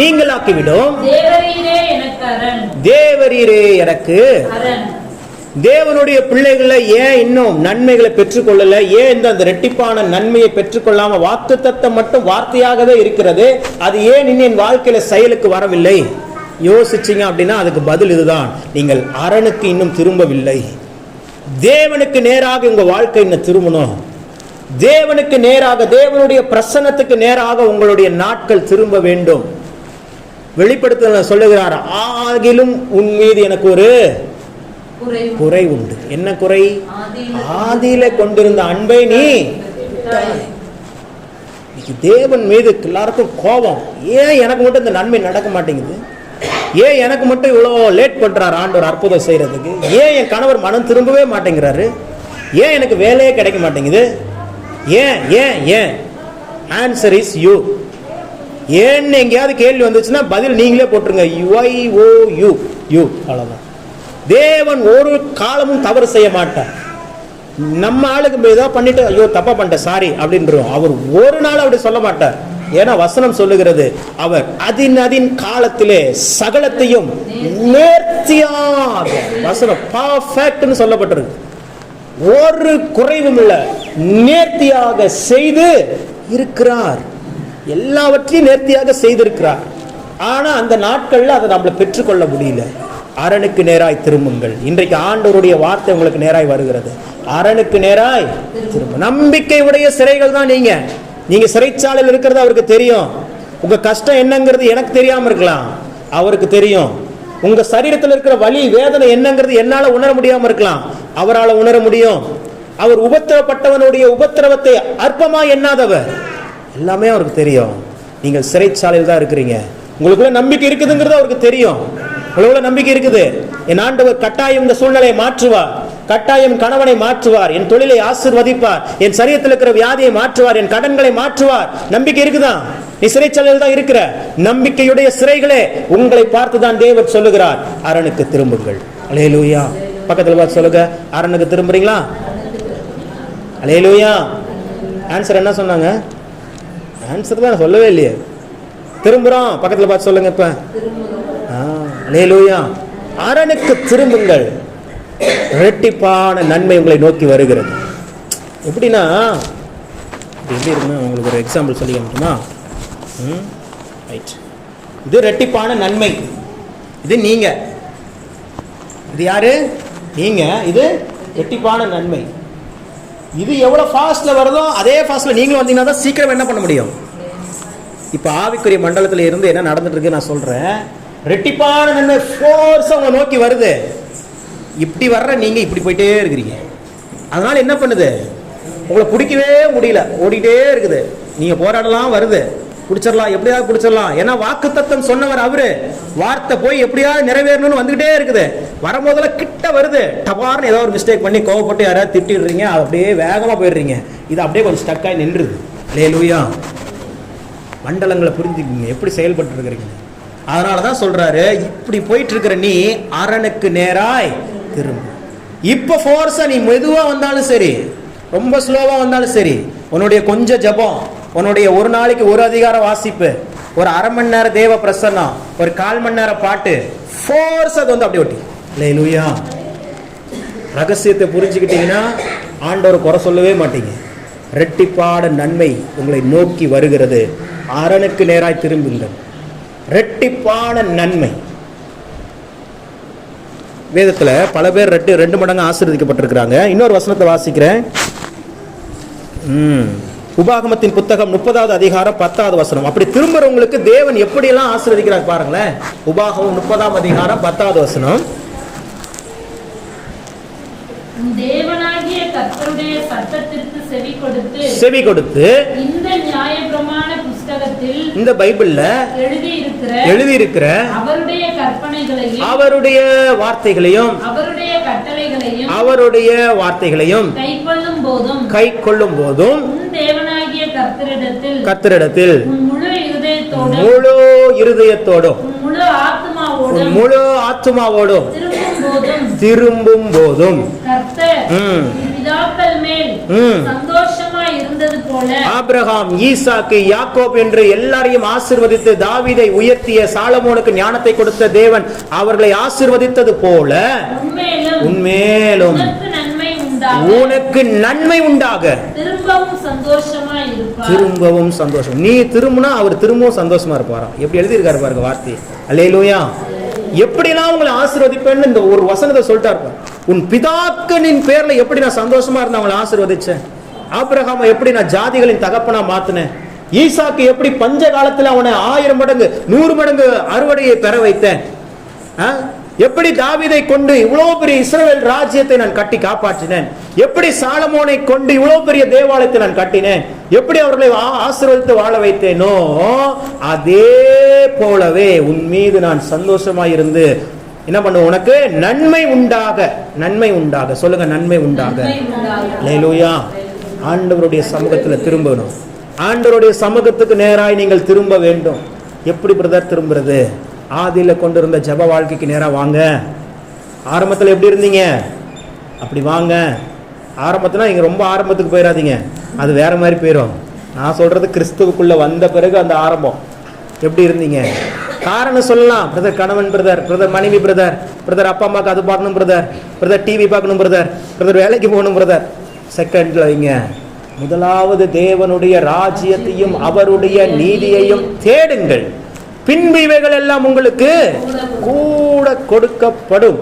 நீங்களாக்கிவிடும். தேவரீரே எனக்கு அரண், தேவரீரே எனக்கு அரண். தேவனுடைய பிள்ளைகளை ஏன் இன்னும் நன்மைகளை பெற்றுக்கொள்ளல? ஏன் இந்த இரட்டிப்பான நன்மையை பெற்றுக்கொள்ளாம வாக்குத்தத்தம் மட்டும் வார்த்தையாகவே இருக்கிறது? அது ஏன் இன்னும் என் வாழ்க்கையில செயலுக்கு வரவில்லை? யோசிச்சீங்க அப்படின்னா அதுக்கு பதில் இதுதான். நீங்கள் அரணுக்கு இன்னும் திரும்பவில்லை. தேவனுக்கு நேராக உங்க வாழ்க்கை இன்னும் திரும்பணும். தேவனுக்கு நேராக, தேவனுடைய பிரசன்னத்துக்கு நேராக உங்களுடைய நாட்கள் திரும்ப வேண்டும். வெளிப்படுத்த சொல்லுகிறார், ஆகிலும் உன் மீது எனக்கு ஒரு குறை உண்டு. என்ன குறை? ஆதியில கொண்டிருந்த அன்பை நீ. தேவன் மீது எல்லாருக்கும் கோபம். ஏன் எனக்கு மட்டும் இந்த நன்மை நடக்க மாட்டேங்குது? ஏன் எனக்கு மட்டும் இவ்வளோ லேட் பண்றாரு ஆண்டவர் அற்புதம் செய்யறதுக்கு? ஏன் என் கணவர் மனம் திரும்பவே மாட்டேங்கிறாரு? ஏன் எனக்கு வேலையே கிடைக்க மாட்டேங்குது? ஏன் ஏன் ஏன்? Answer is you. ஏன்னு எங்கேயாவது கேள்வி வந்துச்சுன்னா பதில் நீங்களே போட்டுருங்க. யூ. அவ்வளவுதான். தேவன் ஒரு காலமும் தவறு செய்ய மாட்டார். நம்ம ஆளுக்கு ஏதாவது பண்ணிட்டு ஐயோ தப்பா பண்ணிட்ட சாரி அப்படின்றோம். அவர் ஒரு நாள் அப்படி சொல்ல மாட்டார். ஏன்னா வசனம் சொல்லுகிறது, அவர் அதின் காலத்திலே சகலத்தையும் நேர்த்தியாக, வசனம் பர்ஃபெக்ட்னு சொல்லப்பட்டிருக்கு, ஒரு குறைவும் இல்லை, நேர்த்தியாக செய்து இருக்கிறார். எல்லாவற்றையும் நேர்த்தியாக செய்திருக்கிறார். ஆனா அந்த நாட்கள்ல அதை நம்மள பெற்றுக்கொள்ள முடியல. அரணுக்கு நேராய் திரும்புங்கள். இன்றைக்கு ஆண்டவருடைய வார்த்தை உங்களுக்கு நேராய் வருகிறது. அரணுக்கு நேராய் திரும்ப. நம்பிக்கை உடைய சிறைகள் தான் நீங்க சிறைச்சாலையில் இருக்கிறது அவருக்கு தெரியும். உங்க கஷ்டம் என்னங்கிறது எனக்கு தெரியாம இருக்கலாம், அவருக்கு தெரியும். உங்க சரீரத்தில் இருக்கிற வலி வேதனை என்னங்கிறது என்னால உணர முடியாம இருக்கலாம், அவரால் உணர முடியும். அவர் உபத்திரப்பட்டவனுடைய உபத்திரவத்தை அற்பமா எண்ணாதவர், எல்லாமே அவருக்கு தெரியும். நீங்கள் சிறைச்சாலையில் தான் இருக்கிறீங்க, உங்களுக்குள்ள நம்பிக்கை இருக்குதுங்கிறது அவருக்கு தெரியும். உங்களுக்குள்ள நம்பிக்கை இருக்குது, என் ஆண்டவர் கட்டாயம் இந்த சூழ்நிலையை மாற்றுவார், கட்டாயம் கணவனை மாற்றுவார், என் தொழிலை ஆசீர்வதிப்பார், என் சரீரத்தில் இருக்கிற வியாதியை மாற்றுவார், என் கடன்களை மாற்றுவார். நம்பிக்கை இருக்குதான்? நீ சிறைச்சாலையில் தான் இருக்கிற. நம்பிக்கையுடைய சிறைகளே, உங்களை பார்த்துதான் தேவன் சொல்லுகிறார், அரணுக்கு திரும்புங்கள். அல்லேலூயா. பக்கத்தில் பார்த்து சொல்லுங்க, அரணுக்கு திரும்புறீங்களா? அல்லேலூயா. ஆன்சர் என்ன சொன்னாங்க? ஆன்சர் தான் சொல்லவே இல்லையே. திரும்புறோம். பக்கத்தில் பார்த்து சொல்லுங்க இப்ப. அல்லேலூயா. அரணுக்கு திரும்புங்கள், இரட்டிப்பான நன்மை உங்களை நோக்கி வருகிறது. எப்படின்னா, எப்படி இருக்குன்னா, உங்களுக்கு ஒரு எக்ஸாம்பிள் சொல்லி காமிட்டுமா? ரைட். இது இரட்டிப்பான நன்மை. இது நீங்க, இது யாரு? நீங்க. இது இரட்டிப்பான நன்மை. இது எவ்வளவு ஃபாஸ்ட்ல வருதோ அதே ஃபாஸ்ட்ல நீங்களும் வந்தீங்கன்னா தான் சீக்கிரம் என்ன பண்ண முடியும். இப்ப ஆவிக்குரிய மண்டலத்தில் இருந்து என்ன நடந்துட்டு இருக்கு நான் சொல்றேன். ரெட்டிப்பான நன்மை ஃபோர்ஸா உங்களை நோக்கி வருது. இப்படி வர்ற நீங்க இப்படி போயிட்டே இருக்கிறீங்க. அதனால என்ன பண்ணுது, உங்களை பிடிக்கவே முடியல, ஓடிட்டே இருக்குது. நீங்க போராடலாம், வருது, பிடிச்சிடலாம், எப்படியாவது பிடிச்சிடலாம். ஏன்னா வாக்குத்தத்தம் சொன்னவர் அவரு, வார்த்தை போய் எப்படியாவது நிறைவேறணும்னு வந்துகிட்டே இருக்குது. வரும்போதுல கிட்ட வருது, டபார்னு ஏதோ ஒரு மிஸ்டேக் பண்ணி கோவப்பட்டு யாராவது திட்டிடுறீங்க, அது அப்படியே வேகமா போயிடுறீங்க. இது அப்படியே கொஞ்சம் ஸ்டக்காகி நின்றுது. அல்லேலூயா. மண்டலங்களை புரிஞ்சுக்கிங்க, எப்படி செயல்பட்டு இருக்கிறீங்க. அதனாலதான் சொல்றாரு, இப்படி போயிட்டு இருக்கிற நீ அரணுக்கு நேராய் திரும்ப. இப்ப ஃபோர்ஸா நீ மெதுவா வந்தாலும் சரி, ரொம்ப ஸ்லோவா வந்தாலும் சரி, உன்னுடைய கொஞ்சம் ஜபம், உன்னுடைய ஒரு நாளைக்கு ஒரு அதிகார வாசிப்பு, ஒரு அரை மணி நேரம் தேவ பிரசன்னம், ஒரு 1/4 மணி நேரம் பாட்டு, ஃபோர்ஸ் அது வந்து அப்படி ஒட்டி. அல்லேலூயா. ரகசியத்தை புரிஞ்சுக்கிட்டீங்கன்னா ஆண்டவர் குறை சொல்லவே மாட்டீங்க. இரட்டிப்பான நன்மை உங்களை நோக்கி வருகிறது. அரணுக்கு நேராய் திரும்புங்கள். இரட்டிப்பான நன்மை. வேதத்துல பல பேர் 2 மடங்கு ஆசீர்வதிக்கப்பட்டிருக்கிறாங்க. இன்னொரு வசனத்தை வாசிக்கிறேன். உபாகமத்தின் புத்தகம் 30வது அதிகாரம் 10வது வசனம். அப்படி திரும்புறவங்களுக்கு தேவன் எப்படி எல்லாம் ஆசீர்வதிக்கிறார் பாருங்களேன். உபாகமம் 30ஆம் அதிகாரம் 10வது வசனம். தேவனாகிய கர்த்தருடைய சத்தத்திற்கு செவி கொடுத்து இந்த நியாயப்பிரமாண புத்தகத்தில், இந்த பைபிள்ல எழுதி இருக்கிற அவருடைய கற்பனைகளையும், அவருடைய வார்த்தைகளையும், அவருடைய வார்த்தைகளையும் கைக்கொள்ளும் போதும் தேவனாகிய கர்த்தரிடத்தில் முழு இருதயத்தோடும் முழு ஆத்துமாவோடும் திரும்பும் போதும் ஆபிரகாம், ஈசாக்கு, யாக்கோப் என்று எல்லாரையும் ஆசீர்வதித்து தாவீதை உயர்த்திய சாலமோனுக்கு ஞானத்தை கொடுத்த தேவன் அவர்களை ஆசீர்வதித்தது போல உன்மேலும் உனக்கு நன்மை உண்டாக திரும்பவும் சந்தோஷம். நீ திரும்பினா அவர் திரும்பவும் சந்தோஷமா இருப்பாராம். எப்படி எழுதி இருக்காரு பாருங்க வார்த்தை. அல்லேலூயா. எப்படிலாம் உங்களை ஆசீர்வதிப்பேன்னு இந்த ஒரு வசனத்தை சொல்லிட்டாரு. உன் பிதாக்களின் பேர்ல எப்படி நான் சந்தோஷமா இருந்த அவங்களை ஆசீர்வதிச்சேன். ஆபிரகாமை எப்படி நான் ஜாதிகளின் தகப்பனா மாத்தினேன். ஈசாக்கு எப்படி பஞ்ச காலத்துல அவனை 1000 மடங்கு 100 மடங்கு அறுவடையை பெற வைத்தேன். எப்படி தாவீதை கொண்டு இவ்வளவு பெரிய இஸ்ரவேல் ராஜ்யத்தை நான் கட்டி காப்பாற்றினேன். எப்படி சாலமோனை கொண்டு இவ்வளவு பெரிய தேவாலயத்தை நான் கட்டினேன். எப்படி அவர்களை ஆசீர்வதித்து வாழ வைத்தேனோ அதே போலவே உன் மீது நான் சந்தோஷமா இருந்து என்ன பண்ணுவேன், உனக்கு நன்மை உண்டாக. நன்மை உண்டாக சொல்லுங்க, நன்மை உண்டாக. அல்லேலூயா. ஆண்டவருடைய சமூகத்தில் திரும்பணும். ஆண்டவருடைய சமூகத்துக்கு நேராய் நீங்கள் திரும்ப வேண்டும். எப்படி பிரதர் திரும்புறது? ஆதியில கொண்டிருந்த ஜப வாழ்க்கைக்கு நேரா வாங்க. ஆரம்பத்தில் எப்படி இருந்தீங்க அப்படி வாங்க. ஆரம்பத்துல நீங்க ரொம்ப ஆரம்பத்துக்கு போயிடாதீங்க, அது வேற மாதிரி போயிடும். நான் சொல்றது கிறிஸ்துவுக்குள்ள வந்த பிறகு அந்த ஆரம்பம். எப்படி இருந்தீங்க? காரணம் சொல்லலாம். பிரதர் கணவன், பிரதர் மனைவி, பிரதர் அப்பா அம்மாக்கு அது பார்க்கணும், பிரதர் டிவி பார்க்கணும், பிரதர் வேலைக்கு போகணும், பிரதர். செகண்ட்ல வைங்க. முதலாவது தேவனுடைய ராஜ்யத்தையும் அவருடைய நீதியையும் தேடுங்கள், பின்பு இவைகள் எல்லாம் உங்களுக்கு கூட கொடுக்கப்படும்.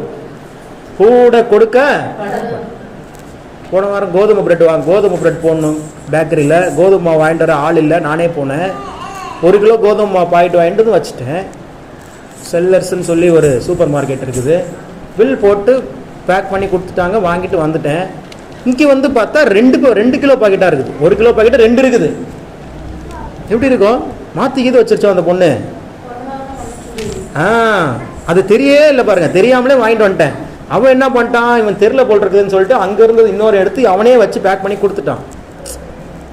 கூட கொடுக்க. போன வாரம் கோதுமை பிரெட் போடணும் பேக்கரியில். கோதுமை வாங்கிட்டு வர ஆள் இல்லை, நானே போனேன். 1 கிலோ கோதுமை மாவு பாக்கெட் வாங்கிட்டு வந்து வச்சுட்டேன். செல்லர்ஸ்ன்னு சொல்லி ஒரு சூப்பர் மார்க்கெட் இருக்குது. பில் போட்டு பேக் பண்ணி கொடுத்துட்டாங்க, வாங்கிட்டு வந்துட்டேன். இங்கே வந்து பார்த்தா 2 கிலோ பாக்கெட்டாக இருக்குது. 1 கிலோ பாக்கெட்டு 2 இருக்குது. எப்படி இருக்கும்? மாற்றிக்கிது வச்சிருச்சோம் அந்த பொண்ணு. அது தெரியவே இல்லை பாருங்க, தெரியாமலே வாங்கிட்டு வந்துட்டேன். அவன் என்ன பண்ணிட்டான், இவன் தெரியல போல் இருக்குதுன்னு சொல்லிட்டு அங்கேருந்து இன்னொரு எடுத்து அவனே வச்சு பேக் பண்ணி கொடுத்துட்டான்.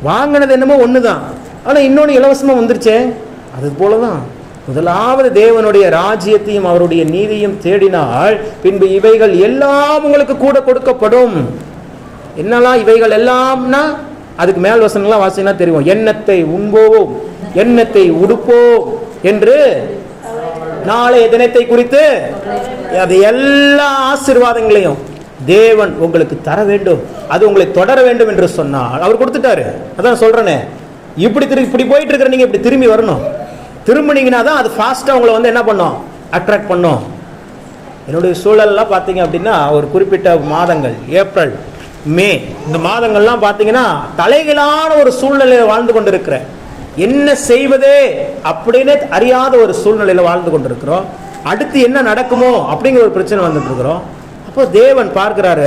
வாங்கினது என்னமோ ஒன்று தான், ஆனால் இன்னொன்று இலவசமாக வந்துருச்சே. அது போல தான் முதலாவது தேவனுடைய ராஜ்யத்தையும் அவருடைய நீதியும் தேடினால் பின்பு இவைகள் எல்லாம் உங்களுக்கு கூட கொடுக்கப்படும். என்னெல்லாம் இவைகள் எல்லாம்னா அதுக்கு மேல் வசனம்லாம் வாசினா தெரியும். எண்ணத்தை உண்போம், எண்ணத்தை உடுப்போம் என்று நாளைய தினத்தை குறித்து அது எல்லா ஆசீர்வாதங்களையும் தேவன் உங்களுக்கு தர வேண்டும், அது உங்களை தொடர வேண்டும் என்று சொன்னால் அவர் கொடுத்துட்டாரு. அதான் சொல்றேனே, இப்படி போயிட்டு இருக்கிற நீங்க இப்படி திரும்பி வரணும். திரும்பினீங்கன்னா தான் அது ஃபாஸ்ட்டாக உங்களை வந்து என்ன பண்ணும், அட்ராக்ட் பண்ணும். என்னுடைய சூழல்லாம் பார்த்தீங்க அப்படின்னா ஒரு குறிப்பிட்ட மாதங்கள் ஏப்ரல் மே இந்த மாதங்கள்லாம் பார்த்தீங்கன்னா தலைகளான ஒரு சூழ்நிலையில் வாழ்ந்து கொண்டு இருக்கிறேன். என்ன செய்வதே அப்படின்னு அறியாத ஒரு சூழ்நிலையில் வாழ்ந்து கொண்டிருக்கிறோம். அடுத்து என்ன நடக்குமோ அப்படிங்கிற ஒரு பிரச்சனை வந்துட்டு இருக்கிறோம். அப்போ தேவன் பார்க்கிறாரு,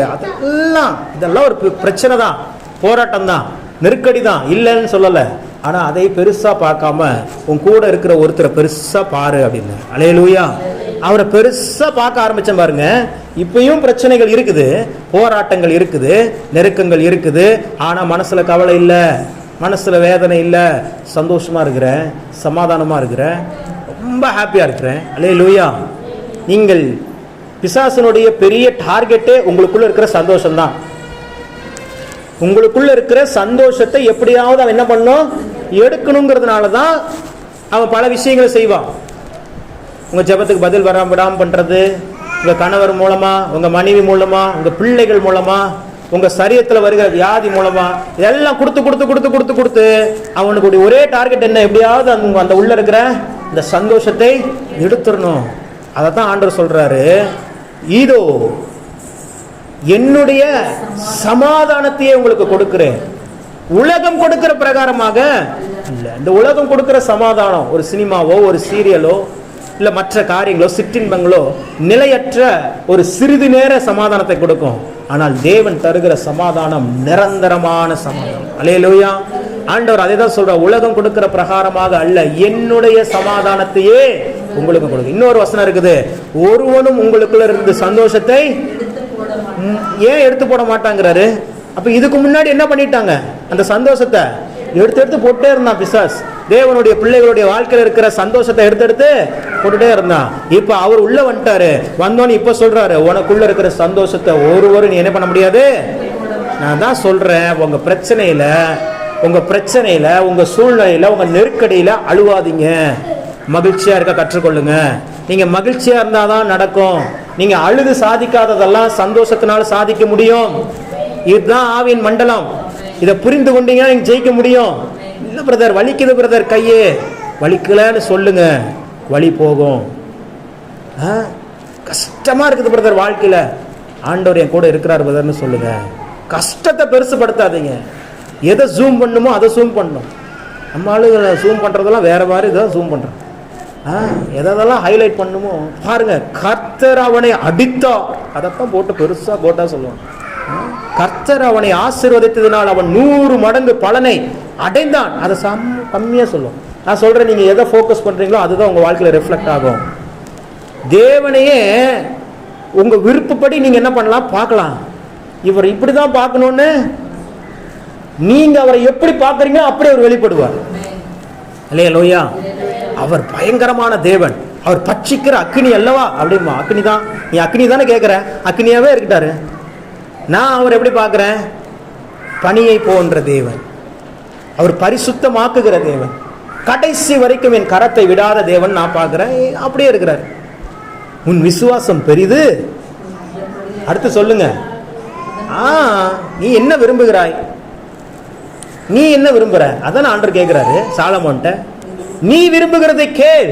இதெல்லாம் ஒரு பிரச்சனை தான், போராட்டம் தான், நெருக்கடி தான், இல்லைன்னு சொல்லலை. ஆனால் அதை பெருசாக பார்க்காம உன் கூட இருக்கிற ஒருத்தரை பெருசாக பாரு அப்படின்னு. அல்லேலூயா. அவரை பெருசாக பார்க்க ஆரம்பித்தேன் பாருங்க. இப்பயும் பிரச்சனைகள் இருக்குது, போராட்டங்கள் இருக்குது, நெருக்கங்கள் இருக்குது. ஆனால் மனசில் கவலை இல்லை, மனசில் வேதனை இல்லை, சந்தோஷமாக இருக்கிறேன், சமாதானமாக இருக்கிறேன், ரொம்ப ஹாப்பியாக இருக்கிறேன். அல்லேலூயா. நீங்கள் பிசாசனுடைய பெரிய டார்கெட்டே உங்களுக்குள்ள இருக்கிற சந்தோஷம்தான். உங்களுக்குள்ள இருக்கிற சந்தோஷத்தை எப்படியாவது அவன் என்ன பண்ணும், எடுக்கணுங்கிறதுனால தான் அவன் பல விஷயங்களை செய்வான். உங்க ஜெபத்துக்கு பதில் விடாம பண்றது, உங்க கணவர் மூலமா, உங்க மனைவி மூலமா, உங்க பிள்ளைகள் மூலமா, உங்க சரீரத்தில் வருகிற வியாதி மூலமா, இதெல்லாம் கொடுத்து கொடுத்து கொடுத்து கொடுத்து கொடுத்து அவனுக்கு ஒரே டார்கெட் என்ன, எப்படியாவது அந்த உள்ள இருக்கிற இந்த சந்தோஷத்தை எடுத்துடணும். அதைத்தான் ஆண்டவர் சொல்றாரு, இதோ என்னுடைய சமாதானத்தையே உங்களுக்கு கொடுக்கிறேன். உலகம் கொடுக்கிற பிரகாரமாக இல்ல. இந்த உலகம் கொடுக்கிற சமாதானம் ஒரு சினிமாவோ ஒரு சீரியலோ இல்ல மற்ற காரியங்களோ சிற்றின்பங்களோ நிலையற்ற ஒரு சிறிது நேர சமாதானத்தை கொடுக்கும். ஆனால் தேவன் தருகிற சமாதானம் நிரந்தரமான சமாதானம். அல்லேலூயா. ஆண்டவர் அதை தான் சொல்ற, உலகம் கொடுக்கிற பிரகாரமாக அல்ல, என்னுடைய சமாதானத்தையே உங்களுக்கு கொடுக்கும். இன்னொரு வசனம் இருக்குது, ஒருவனும் உங்களுக்குள்ள இருந்து சந்தோஷத்தை ஏன் எடுத்து போட மாட்டாங்கிறாரு. அப்ப இதுக்கு முன்னாடி என்ன பண்ணிட்டாங்க, அந்த சந்தோஷத்தை எடுத்து போட்டே இருந்தான் பிசாஸ். தேவனுடைய பிள்ளைகளுடைய வாழ்க்கையில் இருக்கிற சந்தோஷத்தை எடுத்து போட்டுட்டே இருந்தான். இப்ப அவர் உள்ள வந்துட்டாரு. வந்தோன்னு இப்ப சொல்றாரு, உனக்குள்ள இருக்கிற சந்தோஷத்தை ஒருவரும் நீ என்ன பண்ண முடியாது. நான் தான் சொல்றேன், உங்க பிரச்சனையில உங்க சூழ்நிலையில உங்க நெருக்கடியில அழுவாதீங்க, மகிழ்ச்சியா இருக்க கற்றுக்கொள்ளுங்க. நீங்க மகிழ்ச்சியா இருந்தாதான் நடக்கும். நீங்க அழுது சாதிக்காததெல்லாம் சந்தோஷத்தினால சாதிக்க முடியும். இதுதான் ஆவியின் மண்டலம். இதை புரிந்து கொண்டீங்கன்னா நீங்க ஜெயிக்க முடியும். இல்ல பிரதர் வலிக்குது பிரதர், கையே வலிக்கலன்னு சொல்லுங்க, வலி போகும். கஷ்டமா இருக்குது பிரதர் வாழ்க்கையில, ஆண்டவர் என் கூட இருக்கிறார் பிரதர்னு சொல்லுங்க. கஷ்டத்தை பெருசுபடுத்தாதீங்க. எதை ஜூம் பண்ணுமோ அதை ஜூம் பண்ணணும். நம்ம ஆளுங்க ஜூம் பண்றதெல்லாம் வேற மாதிரி இதான் ஜூம் பண்றோம். எதெல்லாம் ஹைலைட் பண்ணுமோ பாருங்க. கர்த்தர் அவனை அடித்தார், அதைத்தான் போட்டு பெருசா போட்டா சொல்லுவான். கர்த்தர் அவனை ஆசீர்வதித்ததினால் அவன் 100 மடங்கு பலனை அடைந்தான், அதை கம்மியா சொல்லுவோம். நான் சொல்றேன், நீங்க எதை ஃபோக்கஸ் பண்றீங்களோ அதுதான் உங்க வாழ்க்கையில ரிஃப்ளெக்ட் ஆகும். தேவனையே உங்க விருப்பப்படி நீங்க என்ன பண்ணலாம், பார்க்கலாம். இவர் இப்படிதான் பார்க்கணும்னு நீங்க அவரை எப்படி பார்க்கறீங்களோ அப்படி அவர் வெளிப்படுவார். அல்லேலூயா. அவர் பயங்கரமான தேவன், அவர் பட்சிக்கிற அக்னி அல்லவா அப்படிமா. அக்னி தான், நீ அக்னி தானே கேட்கிற, அக்னியாவே இருக்கிட்டாரு. நான் அவர் எப்படி பார்க்கிறேன், பனியை போன்ற தேவன், அவர் பரிசுத்தமாக்குகிற தேவன், கடைசி வரைக்கும் என் கரத்தை விடாத தேவன் நான் பார்க்கிறேன். அப்படியே இருக்கிறார். உன் விசுவாசம் பெரிது. அடுத்து சொல்லுங்க, நீ என்ன விரும்புகிறாய், நீ என்ன விரும்புற, அதான் ஆண்டவர் கேட்கிறாரு சாலமோன்ட்ட. நீ விரும்புகிறதை கேள்.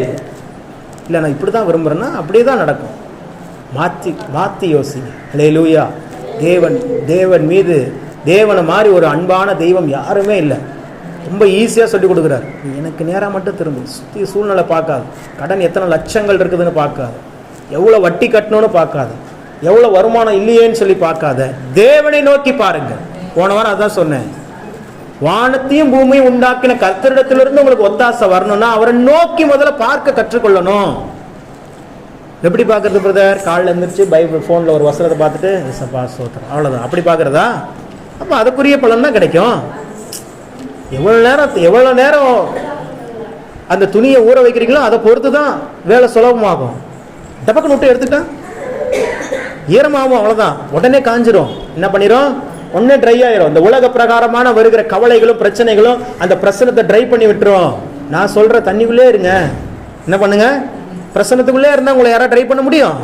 இல்லை நான் இப்படிதான் விரும்புறேன்னா அப்படியே தான் நடக்கும். மாத்தி யோசிங்க. அல்லேலூயா. தேவன் மீது தேவனை மாதிரி ஒரு அன்பான தெய்வம் யாருமே இல்லை. ரொம்ப ஈஸியாக சொல்லி கொடுக்குறாரு. நீ எனக்கு நேராக மட்டும் திரும்பு, சுற்றி சூழ்நிலை பார்க்காது, கடன் எத்தனை லட்சங்கள் இருக்குதுன்னு பார்க்காது, எவ்வளோ வட்டி கட்டணும்னு பார்க்காது, எவ்வளோ வருமானம் இல்லையேன்னு சொல்லி பார்க்காத, தேவனை நோக்கி பாருங்க. போன வாரம் அதான் சொன்னேன், வானத்தையும் பூமியும் உண்டாக்கின கர்த்தரிடத்திலிருந்து உங்களுக்கு ஒத்தாசை வரணும்னா அவரை நோக்கி முதல்ல பார்க்க கற்றுக்கொள்ளணும். எப்படி பார்க்கறது பிரதர்? காலையில் எழுந்திரிச்சு பைபிள் ஃபோனில் ஒரு வசனத்தை பார்த்துட்டு சப்பா சோத்திரம், அவ்வளோதான். அப்படி பார்க்குறதா? அப்போ அதுக்குரிய பலன் தான் கிடைக்கும். எவ்வளோ நேரம் அந்த துணியை ஊற வைக்கிறீங்களோ அதை பொறுத்து தான் வேலை சுலபமாகும். டபக்குன்னு விட்டு எடுத்துட்டா ஈரமாகும், அவ்வளோதான், உடனே காஞ்சிரும். என்ன பண்ணிடும்? ஒன்னே ட்ரை ஆயிரும். இந்த உலக பிரகாரமான வருகிற கவலைகளும் பிரச்சனைகளும் அந்த பிரச்சனத்தை ட்ரை பண்ணி விட்டுரும். நான் சொல்ற தண்ணிக்குள்ளே இருங்க. என்ன பண்ணுங்க? பிரச்சனத்துக்குள்ளே இருந்தால் உங்களை யாராவது ட்ரை பண்ண முடியும்?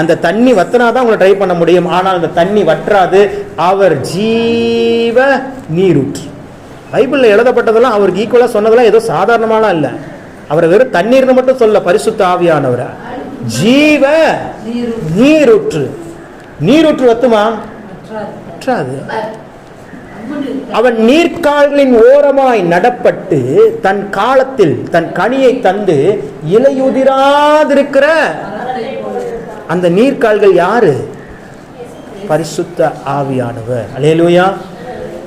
அந்த தண்ணி வத்தினாதான் உங்களை ட்ரை பண்ண முடியும். ஆனால் அந்த தண்ணி வற்றாது. அவர் ஜீவ நீரூற்று. பைபிளில் எழுதப்பட்டதெல்லாம் அவருக்கு ஈக்குவலாக சொன்னதெல்லாம் ஏதோ சாதாரணமான இல்லை. அவரை வெறும் தண்ணீர்னு மட்டும் சொல்ல, பரிசுத்த ஆவியானவரை ஜீவ நீரூற்று. நீரூற்று வத்துமா? வற்றாது. அவன் நீர்க்கால்களின் ஓரமாய் நடப்பட்டு தன் காலத்தில் தன் கனியை தந்து இலையுதிராதிருக்கிற அந்த நீர்க்கால்கள் யாரு? பரிசுத்த ஆவியானவர். அல்லேலூயா.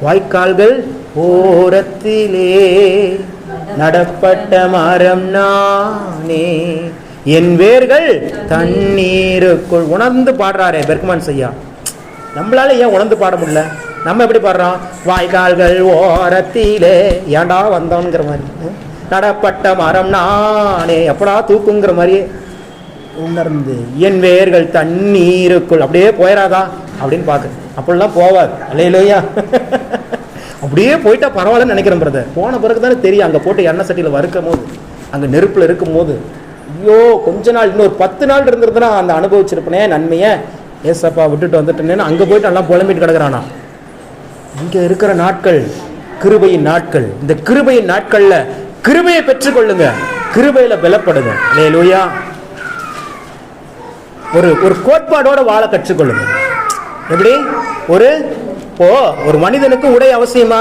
வாய்க்கால்கள் ஓரத்திலே நடப்பட்ட மரம் நானே, என் வேர்கள் தண்ணீருக்குள். உணர்ந்து பாடுறாரே பெர்க்மன் ஐயா. நம்மளால ஏன் உணர்ந்து பாட முடியல? நம்ம எப்படி பாடுறோம்? வாய்க்கால்கள் ஓரத்திலே ஏண்டா வந்தோங்கிற மாதிரி, நடப்பட்ட மரம் நானே எப்படா தூக்குங்கிற மாதிரியே உணர்ந்து, என் வேர்கள் தண்ணீருக்குள். அப்படியே போயிடாதா அப்படின்னு பார்க்குது. அப்படிலாம் போவாது. அல்லேலூயா. அப்படியே போயிட்டா பரவாயில்லன்னு நினைக்கிறேன் பிரதர். போன பிறகு தானே தெரியும், அங்கே போட்டு எண்ணெய் சட்டியில் வறுக்கும் போது, அங்கே நெருப்பில் இருக்கும் போது, ஐயோ கொஞ்ச நாள், இன்னொரு 10 நாள் இருந்திருந்தா அந்த அனுபவிச்சிருப்பனே நன்மையை. ஏசப்பா விட்டுட்டு வந்துட்டேன்னு அங்கே போயிட்டு எல்லாம் புலம்பிட்டு கிடக்குறானா. இங்கே இருக்கிற நாட்கள் கிருபையின் நாட்கள். இந்த கிருபையின் நாட்கள்ல கிருபையை பெற்றுக்கொள்ளுங்க, கிருபையில பலப்படுங்க. அல்லேலூயா. ஒரு கோட்பாடோட வாழ கற்றுக்கொள்ளுங்க. எப்படி? ஒரு மனிதனுக்கு உடை அவசியமா?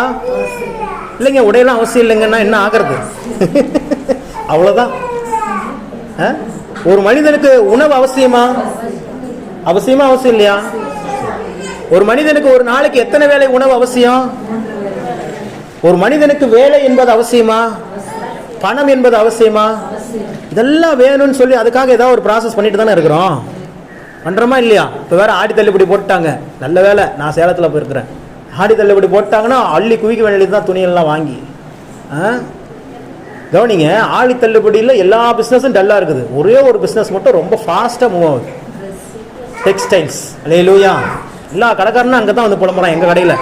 இல்லைங்க, உடையெல்லாம் அவசியம் இல்லைங்கன்னா என்ன ஆகிறது? அவ்வளவுதான். ஒரு மனிதனுக்கு உணவு அவசியமா? அவசியமா? அவசியம் இல்லையா? ஒரு மனிதனுக்கு ஒரு நாளைக்கு எத்தனை வேளை உணவு அவசியம்? ஒரு மனிதனுக்கு வேலை என்பது அவசியமா? பணம் என்பது அவசியமா? இதெல்லாம் வேணும்னு சொல்லி அதுக்காக ஏதாவது ஒரு ப்ராசஸ் பண்ணிட்டு தானே இருக்கிறோம். பண்றோமா இல்லையா? இப்போ வேற ஆடி தள்ளுபடி போட்டாங்க. நல்ல வேலை நான் சேலத்தில் போயிருக்கிறேன். ஆடி தள்ளுபடி போட்டாங்கன்னா அள்ளி குவிக்க வேண்டியது தான் துணியெல்லாம் வாங்கி. கவனிங்க, ஆடி தள்ளுபடியில் எல்லா பிஸ்னஸும் டல்லாக இருக்குது. ஒரே ஒரு பிஸ்னஸ் மட்டும் ரொம்ப ஃபாஸ்ட்டாக மூவ் ஆகுது, டெக்ஸ்டைல்ஸ். அல்லேலூயா. எல்லா கடைக்காரனும் அங்கே தான் வந்து புலம்புறான். எங்கள் கடையில்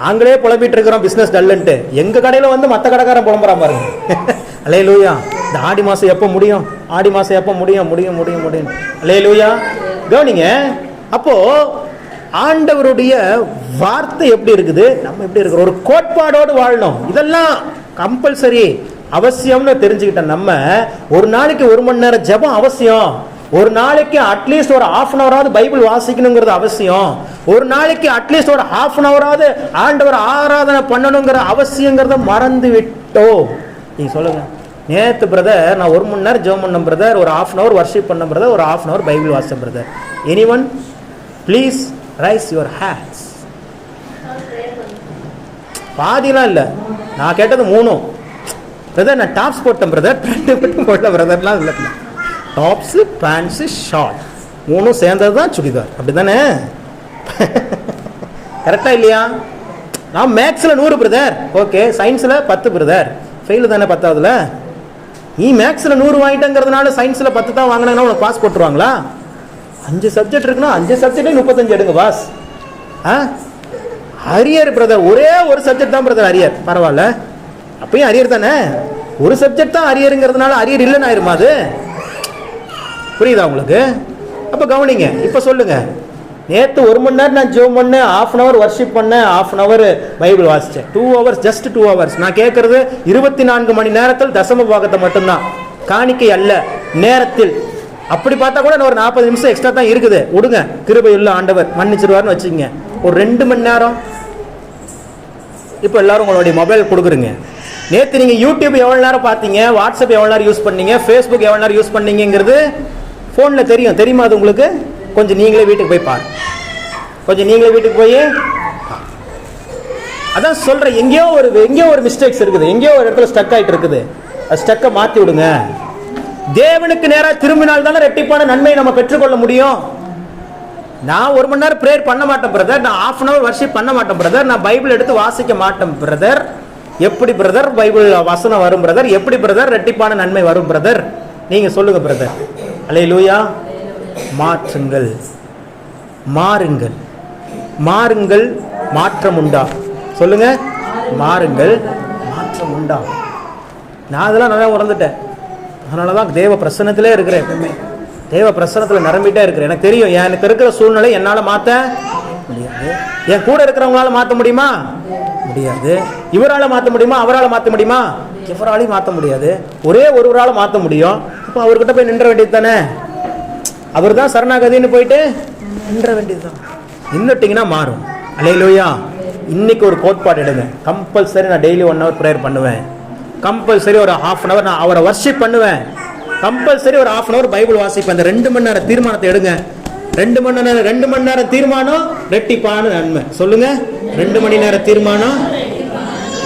நாங்களே புலம்பிட்டு இருக்கிறோம் பிஸ்னஸ் டல்லுன்ட்டு. எங்கள் கடையில் வந்து மற்ற கடைக்காரன் புலம்புறான் பாருங்க. அல்லேலூயா. இந்த ஆடி மாதம் எப்போ முடியும்? ஆடி மாதம் எப்போ முடியும்? முடியும் முடியும் முடியும். அல்லேலூயா. கவனிங்க, அப்போ ஆண்டவருடைய வார்த்தை எப்படி இருக்குது, நம்ம எப்படி இருக்கிறோம்? ஒரு கோட்பாடோடு வாழணும். இதெல்லாம் கம்பல்சரி, அவசியம்னு தெரிஞ்சுக்கிட்ட நம்ம ஒரு நாளைக்கு 1 மணி நேரம் ஜெபம் அவசியம். ஒரு நாளைக்கு அட்லீஸ்ட் ஒரு 1/2 அன் ஹவராவது பைபிள் வாசிக்கணுங்கிறது அவசியம். ஒரு நாளைக்கு அட்லீஸ்ட் ஒரு 1/2 அன் ஹவராவது ஆண்டவர் ஆராதனை பண்ணணுங்கிற அவசியங்கிறத மறந்து விட்டோம். நீங்க சொல்லுங்க. நேற்று பிரதர் நான் 1 மணி நேரம் ஜெபம் பண்ண பிரதர், ஒரு 1/2 அன் ஹவர் வர்ஷிப் பண்ண பிரதர், ஒரு 1/2 அன் ஹவர் பைபிள் வாசிச்சேன் brother. Anyone please raise your hands. பாதிலாம் இல்லை, நான் கேட்டது 3 பிரதர். நான் டாப்ஸ் போட்டேன் பிரதர், பேண்ட் மட்டும் போட்டேன் பிரதர்லாம் இல்லை. டாப்ஸ், பேண்ட்ஸு, ஷார்ட் 3 சேர்ந்தது தான் சுடிதார். அப்படி தானே? கரெக்டா இல்லையா? நான் மேக்ஸில் 100 பிரதர், ஓகே. சயின்ஸில் 10 பிரதர், ஃபெயிலு தானே 10ஆவதுல. நீ மேக்ஸில் 100 வாங்கிட்டங்கிறதுனால சயின்ஸில் 10 தான் வாங்கினாங்கன்னா உனக்கு பாஸ் போட்டுருவாங்களா? 5 சப்ஜெக்ட் இருக்குன்னா 5 சப்ஜெக்டே 35 எடுங்க பாஸ். அரியர் பிரதர், ஒரே ஒரு சப்ஜெக்ட் தான் பிரதர் அரியர். பரவாயில்ல, அப்பயும் அரியர் தானே. ஒரு சப்ஜெக்ட் தான் அரியருங்கிறதுனால அரியர் இல்லைன்னு ஆயிருமா அது? புரியுதா உங்களுக்கு? அப்போ கவனிங்க. இப்போ சொல்லுங்க, நேற்று 1 மணி நேரம் நான் ஜெபம் பண்ணேன், 1/2 அன் ஹவர் வர்ஷிப் பண்ணேன், 1/2 அன் ஹவர் பைபிள் வாசித்தேன். 2 ஹவர்ஸ், ஜஸ்ட் 2 ஹவர்ஸ். நான் கேட்கறது 24 மணி நேரத்தில் தசம பாகத்தை மட்டும்தான், காணிக்கை அல்ல, நேரத்தில். அப்படி பார்த்தா கூட ஒரு 40 நிமிஷம் எக்ஸ்ட்ரா தான் இருக்குது. விடுங்க, கிருபையுள்ள ஆண்டவர் மன்னிச்சிருவார்னு வச்சுக்கோங்க. ஒரு 2 மணி நேரம். இப்போ எல்லாரும் உங்களுடைய மொபைல் கொடுக்குறீங்க, நேற்று நீங்கள் யூடியூப் எவ்வளோ நேரம் பார்த்தீங்க, வாட்ஸ்அப் எவ்வளோ நேரம் யூஸ் பண்ணீங்க, ஃபேஸ்புக் எவ்வளோ நேரம் யூஸ் பண்ணீங்கிறது ஃபோனில் தெரியுமா அது உங்களுக்கு? கொஞ்சம் நீங்களே வீட்டுக்கு போய் பாருங்க. கொஞ்சம் நீங்களே வீட்டுக்கு போய் அதான் சொல்கிறேன், எங்கேயோ ஒரு மிஸ்டேக்ஸ் இருக்குது, எங்கேயோ ஒரு இடத்துல ஸ்டக் ஆகிட்டு இருக்குது. அது ஸ்டக்கை மாற்றி விடுங்க. தேவனுக்கு நேராக திரும்பினால் தானே ரெட்டிப்பான நன்மையை நம்ம பெற்றுக்கொள்ள முடியும். நான் 1 மணி நேரம் ப்ரேயர் பண்ண மாட்டேன் பிரதர், நான் 1/2 அன் அவர் வர்ஷிப் பண்ண மாட்டேன் பிரதர், நான் பைபிள் எடுத்து வாசிக்க மாட்டேன் பிரதர். எப்படி பிரதர் பைபிள் வசனம் வரும் பிரதர்? எப்படி பிரதர் ரெட்டிப்பான நன்மை வரும் பிரதர்? நீங்கள் சொல்லுங்க பிரதர். அல்லேலூயா. மாற்றுங்கள், மாறுங்கள், மாறுங்கள், மாற்றம் உண்டா? சொல்லுங்க, மாறுங்கள், மாற்றம் உண்டா? நான் அதெல்லாம் நல்லா உணர்ந்துட்டேன். அதனால தான் தேவ பிரசன்னத்திலே இருக்கிறேன். எப்பவுமே தேவ பிரசன்னத்தில் நிரம்பிட்டே இருக்கிறேன். எனக்கு தெரியும் எனக்கு இருக்கிற சூழ்நிலை என்னால் மாற்ற முடியாது. என் கூட இருக்கிறவங்களால மாற்ற முடியுமா? முடியாது. இவரால் மாற்ற முடியுமா? அவரால் மாற்ற முடியுமா? எவராலையும் மாற்ற முடியாது. ஒரே ஒருவரால் மாற்ற முடியும். இப்போ அவர்கிட்ட போய் நின்ற வேண்டியது தானே. அவர் தான் சரணாகதின்னு போயிட்டு நின்ற வேண்டியது தான். நின்றுட்டிங்கன்னா மாறும். அல்லேலூயா. இன்னைக்கு ஒரு கோட்பாடு எடுங்க. கம்பல்சரி நான் டெய்லி 1 ஹவர் ப்ரேயர் பண்ணுவேன். கம்பல்சரி ஒரு 1/2 அன் அவர் நான் அவரை வர்ஷிப் பண்ணுவேன். கம்பல்சரி ஒரு 1/2 அன் அவர் பைபிள் வாசிப்பேன். அந்த 2 மணி நேரம் தீர்மானத்தை எடுங்க. 2 மணி நேரம் தீர்மானம் ரெட்டிப்பான நன்மை. சொல்லுங்க, 2 மணி நேரம் தீர்மானம்.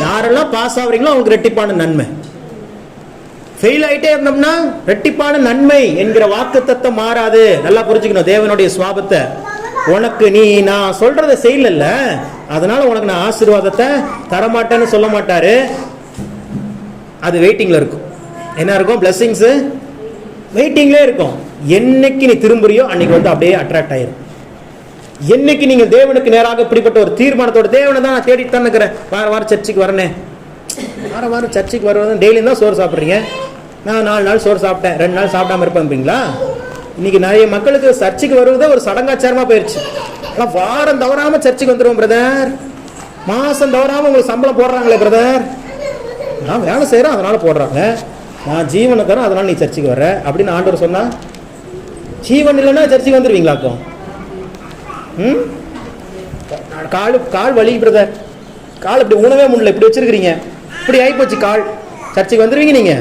யாரெல்லாம் பாஸ் ஆகுறீங்களோ அவங்களுக்கு ரெட்டிப்பான நன்மை. ஃபெயில் ஆகிட்டே இருந்தோம்னா ரெட்டிப்பான நன்மை என்கிற வாக்குத்தத்தம் மாறாது. நல்லா புரிஞ்சுக்கணும் தேவனுடைய சுவாபத்தை. உனக்கு நான் சொல்றதை செய்யல, அதனால உனக்கு நான் ஆசீர்வாதத்தை தரமாட்டேன்னு சொல்ல மாட்டாரு. அது வெயிட்டிங்ல இருக்கும். என்ன இருக்கும்? பிளெஸிங்ஸ் வெயிட்டிங்ல இருக்கும். என்னைக்கு நீ திரும்புறியோ அன்னைக்கு வந்து அப்படியே அட்ராக்ட் ஆயிரும். என்னைக்கு நீங்கள் தேவனுக்கு நேராக இப்படிப்பட்ட ஒரு தீர்மானத்தோட, தேவனை தான் நான் தேடிட்டு தான் இருக்கிறேன், வாரம் சர்ச்சுக்கு வரனே, வாரம் சர்ச்சுக்கு வருவது, டெய்லியும் தான் சோறு சாப்பிட்றீங்க. நான் 4 நாள் சோறு சாப்பிட்டேன், 2 நாள் சாப்பிடாம இருப்பேன்பீங்களா? இன்னைக்கு நிறைய மக்களுக்கு சர்ச்சுக்கு வருவதே ஒரு சடங்காச்சாரமா போயிடுச்சு. ஆனால் வாரம் தவறாம சர்ச்சுக்கு வந்துடுவோம் பிரதர், மாசம் தவறாம உங்களுக்கு சம்பளம் போடுறாங்களே பிரதர், நான் வேலை செய்கிறேன் அதனால போடுறாங்க, நான் ஜீவனை தரேன் அதனால நீ சர்ச்சுக்கு வர்ற அப்படின்னு ஆண்டவர் சொன்னா, ஜீவன் இல்லைன்னா சர்ச்சுக்கு வந்துடுவீங்களாக்கும்? கால் வலி பிரதர், கால் இப்படி உணவே முடியல, இப்படி வச்சிருக்கிறீங்க, இப்படி ஆகிப்போச்சு கால், சர்ச்சுக்கு வந்துடுவீங்க நீங்க?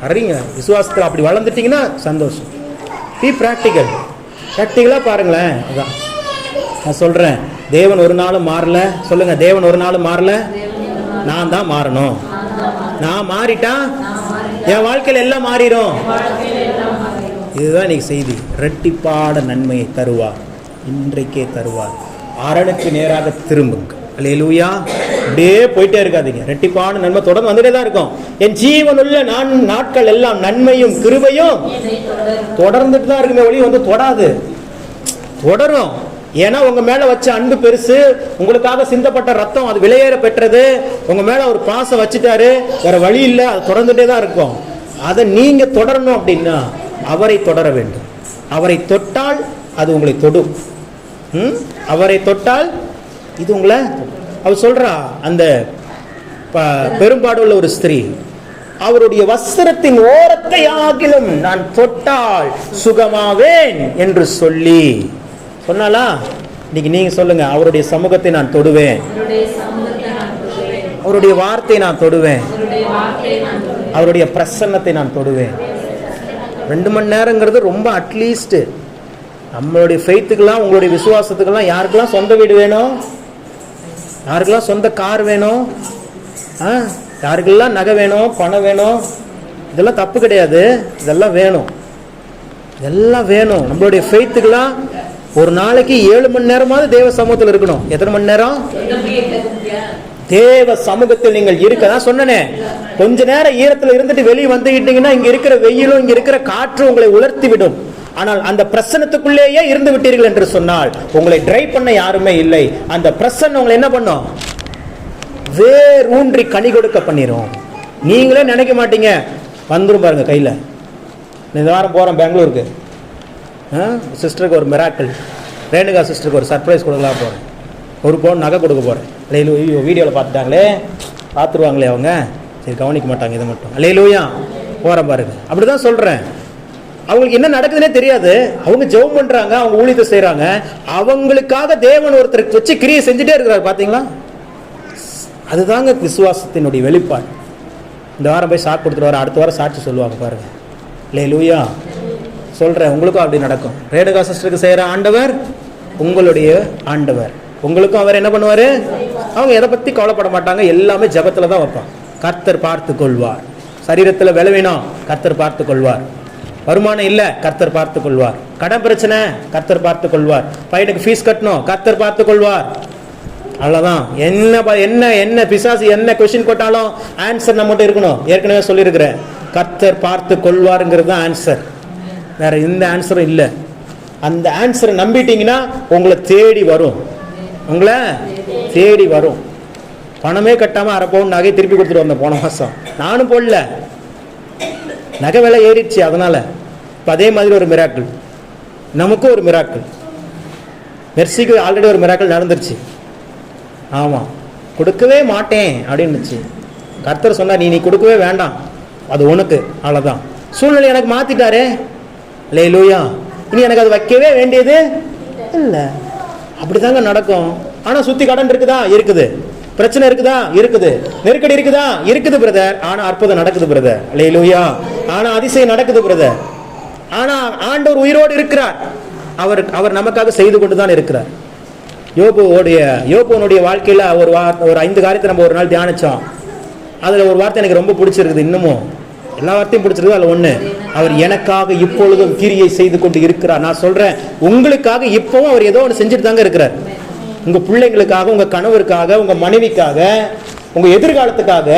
அறிங்க விசுவாசத்தில் அப்படி வளர்ந்துட்டீங்கன்னா சந்தோஷம். பி ப்ராக்டிக்கல், ப்ராக்டிக்கலாக பாருங்களேன். அதான் நான் சொல்கிறேன், தேவன் ஒரு நாளும் மாறல. சொல்லுங்க, தேவன் ஒரு நாளும் மாறல. நான் தான் மாறணும். நான் மாறிட்டா என் வாழ்க்கையில் எல்லாம் மாறிடும். இதுதான் இன்னைக்கு செய்தி. இரட்டிப்பான நன்மையை தருவார், இன்றைக்கே தருவார். அரணுக்கு நேராக திரும்புங்க. அல்லேலூயா. அப்படியே போயிட்டே இருக்காதீங்க. இரட்டிப்பான நன்மை தொடர்ந்து வந்துட்டே தான் இருக்கும். என் ஜீவனுள்ள நாட்கள் எல்லாம் நன்மையும் கிருபையும் தொடர்ந்துட்டு தான் இருக்குமே ஒளி வந்து தொடாது, தொடரும். ஏன்னா உங்க மேல வச்ச அன்பு பெருசு, உங்களுக்காக சிந்தப்பட்ட ரத்தம் அது விலையேற பெற்றது, உங்க மேல ஒரு பாசம் வச்சுட்டாரு, வேற வழி இல்லை, அது தொடர்ந்துட்டே தான் இருக்கும். அதை நீங்க தொடரணும் அப்படின்னா அவரை தொடர வேண்டும். அவரை தொட்டால் அது உங்களை தொடும். அவரை தொட்டால் இது உங்களை, அவர் சொல்றா, அந்த பெரும்பாடு உள்ள ஒரு ஸ்திரீ, அவருடைய வஸ்திரத்தின் ஓரத்தை ஆகிலும் நான் தொட்டால் சுகமாவேன் என்று சொல்லி சொன்னாலா? இன்னைக்கு நீங்க சொல்லுங்க, அவருடைய சமூகத்தை நான் தொடுவேன், அவருடைய வார்த்தையை நான் தொடுவேன், அவருடைய பிரசன்னத்தை நான் தொடுவேன். 2 மணி நேரங்கிறது ரொம்ப அட்லீஸ்ட். நம்மளுடைய ஃபெய்த்துக்கெல்லாம், உங்களுடைய விசுவாசத்துக்கெல்லாம் யாருக்கெல்லாம் சொந்த வீடு வேணும், யாருக்கெல்லாம் சொந்த கார் வேணும், யாருக்கெல்லாம் நகை வேணும், பணம் வேணும், இதெல்லாம் தப்பு கிடையாது, இதெல்லாம் வேணும், இதெல்லாம் வேணும். நம்மளுடைய ஃபெய்த்துக்கெல்லாம் ஒரு நாளைக்கு 7 மணி நேரமாவது தேவ சமூகத்தில் இருக்கணும். எத்தனை மணி நேரம் தேவ சமூகத்தில் நீங்கள் இருக்க? நான் சொன்னேனே, கொஞ்ச நேரம் ஈரத்தில் இருந்துட்டு வெளியே வந்துக்கிட்டீங்கன்னா இங்க இருக்கிற வெயிலும் இங்க இருக்கிற காற்று உங்களை உலர்த்தி விடும். ஆனால் அந்த பிரசன்னத்துக்குள்ளேயே இருந்து விட்டீர்கள் என்று சொன்னால் உங்களை ட்ரை பண்ண யாருமே இல்லை. அந்த பிரசன்னம் உங்களை என்ன பண்ணும்? வேர் ஊன்றி கனி கொடுக்க பண்ணிரும். நீங்களே நினைக்க மாட்டீங்க, வந்துடும் பாருங்க கையில். இந்த வாரம் போகிறோம் பெங்களூருக்கு, சிஸ்டருக்கு ஒரு மிராக்கிள், ரேணுகா சிஸ்டருக்கு ஒரு சர்ப்ரைஸ் கொடுக்கலாம் போகிறேன், ஒரு பவுன் நகை கொடுக்க போகிறேன். அல்லேலூயா. வீடியோவில் பார்த்துட்டாங்களே, பார்த்துருவாங்களே அவங்க, சரி கவனிக்க மாட்டாங்க இதை மட்டும். அல்லேலூயா. போகிறேன் பாருங்க. அப்படி தான் சொல்கிறேன். அவங்களுக்கு என்ன நடக்குதுன்னே தெரியாது. அவங்க ஜெபம் பண்றாங்க, அவங்க ஊழியத்தை செய்யறாங்க, அவங்களுக்காக தேவன் ஒருத்தருக்கு வச்சு கிரியை செஞ்சுட்டே இருக்கிறார். பாத்தீங்களா? அதுதாங்க விசுவாசத்தினுடைய வெளிப்பாடு. இந்த வாரம் போய் சாக்கு கொடுத்துட்டு வர, அடுத்த வாரம் சாட்சி சொல்லுவாங்க பாருங்க. அல்லேலூயா. சொல்கிறேன், உங்களுக்கும் அப்படி நடக்கும். ரேணுகா சிஸ்டருக்கு செய்கிற ஆண்டவர் உங்களுடைய ஆண்டவர். உங்களுக்கும் அவர் என்ன பண்ணுவார்? அவங்க எதை பற்றி கவலைப்பட மாட்டாங்க, எல்லாமே ஜபத்தில் தான் வைப்பாங்க. கர்த்தர் பார்த்து கொள்வார். சரீரத்தில் விளைவினம், கர்த்தர் பார்த்து கொள்வார். வருமானம் இல்லை, கர்த்தர் பார்த்து கொள்வார். கடன் பிரச்சனை, கர்த்தர் பார்த்து கொள்வார். பையனுக்கு ஃபீஸ் கட்டணும், கர்த்தர் பார்த்து கொள்வார். அவ்வளோதான். என்ன பிசாசு என்ன கொஸ்டின் போட்டாலும் ஆன்சர் நம்மகிட்ட இருக்கணும். ஏற்கனவே சொல்லியிருக்கிறேன், கர்த்தர் பார்த்து கொள்வாருங்கிறது தான் ஆன்சர். வேற எந்த ஆன்சரும் இல்லை. அந்த ஆன்சரை நம்பிட்டீங்கன்னா உங்களை தேடி வரும். உங்களை தேடி வரும். பணமே கட்டாமல் அரை பவுன் நகை திருப்பி கொடுத்துட்டு வந்தேன் போன மாதம். நானும் போடல, நகை விலை ஏறிடுச்சு. அதனால இப்போ அதே மாதிரி ஒரு மிராக்கிள், நமக்கும் ஒரு மிராக்கிள். மெர்சிக்கு ஆல்ரெடி ஒரு மிராக்கிள் நடந்துருச்சு. ஆமாம், கொடுக்கவே மாட்டேன் அப்படின்னுச்சு. கர்த்தர் சொன்னார், நீ கொடுக்கவே வேண்டாம், அது உனக்கு. அவ்வளோதான். சூழ்நிலை எனக்கு மாற்றிட்டாரே. அல்லேலூயா. இனி எனக்கு அது வைக்கவே வேண்டியது இல்லை. அப்படி தாங்க நடக்கும். ஆனால் சுற்றி கடன் இருக்குதா? இருக்குது. பிரச்சனை இருக்குதா? இருக்குது. நெருக்கடி இருக்குதா? இருக்குது பிரதர். ஆனால் அற்புதம் நடக்குது பிரதர். அல்லேலூயா. ஆனால் அதிசயம் நடக்குது பிரதர். ஆனால் ஆண்டவர் உயிரோடு இருக்கிறார். அவர் நமக்காக செய்து கொண்டு தான் இருக்கிறார். யோபுனுடைய வாழ்க்கையில் ஒரு 5 காரியத்தை நம்ம ஒரு நாள் தியானிச்சோம். அதில் ஒரு வார்த்தை எனக்கு ரொம்ப பிடிச்சிருக்குது. இன்னமும் எல்லா வார்த்தையும் பிடிச்சிருக்கு. அதில் ஒன்று, அவர் எனக்காக இப்பொழுதும் கிரியை செய்து கொண்டு இருக்கிறார். நான் சொல்கிறேன், உங்களுக்காக இப்போவும் அவர் ஏதோ ஒன்று செஞ்சுட்டு தாங்க இருக்கிறார். உங்கள் பிள்ளைங்களுக்காக, உங்கள் கணவருக்காக, உங்கள் மனைவிக்காக, உங்கள் எதிர்காலத்துக்காக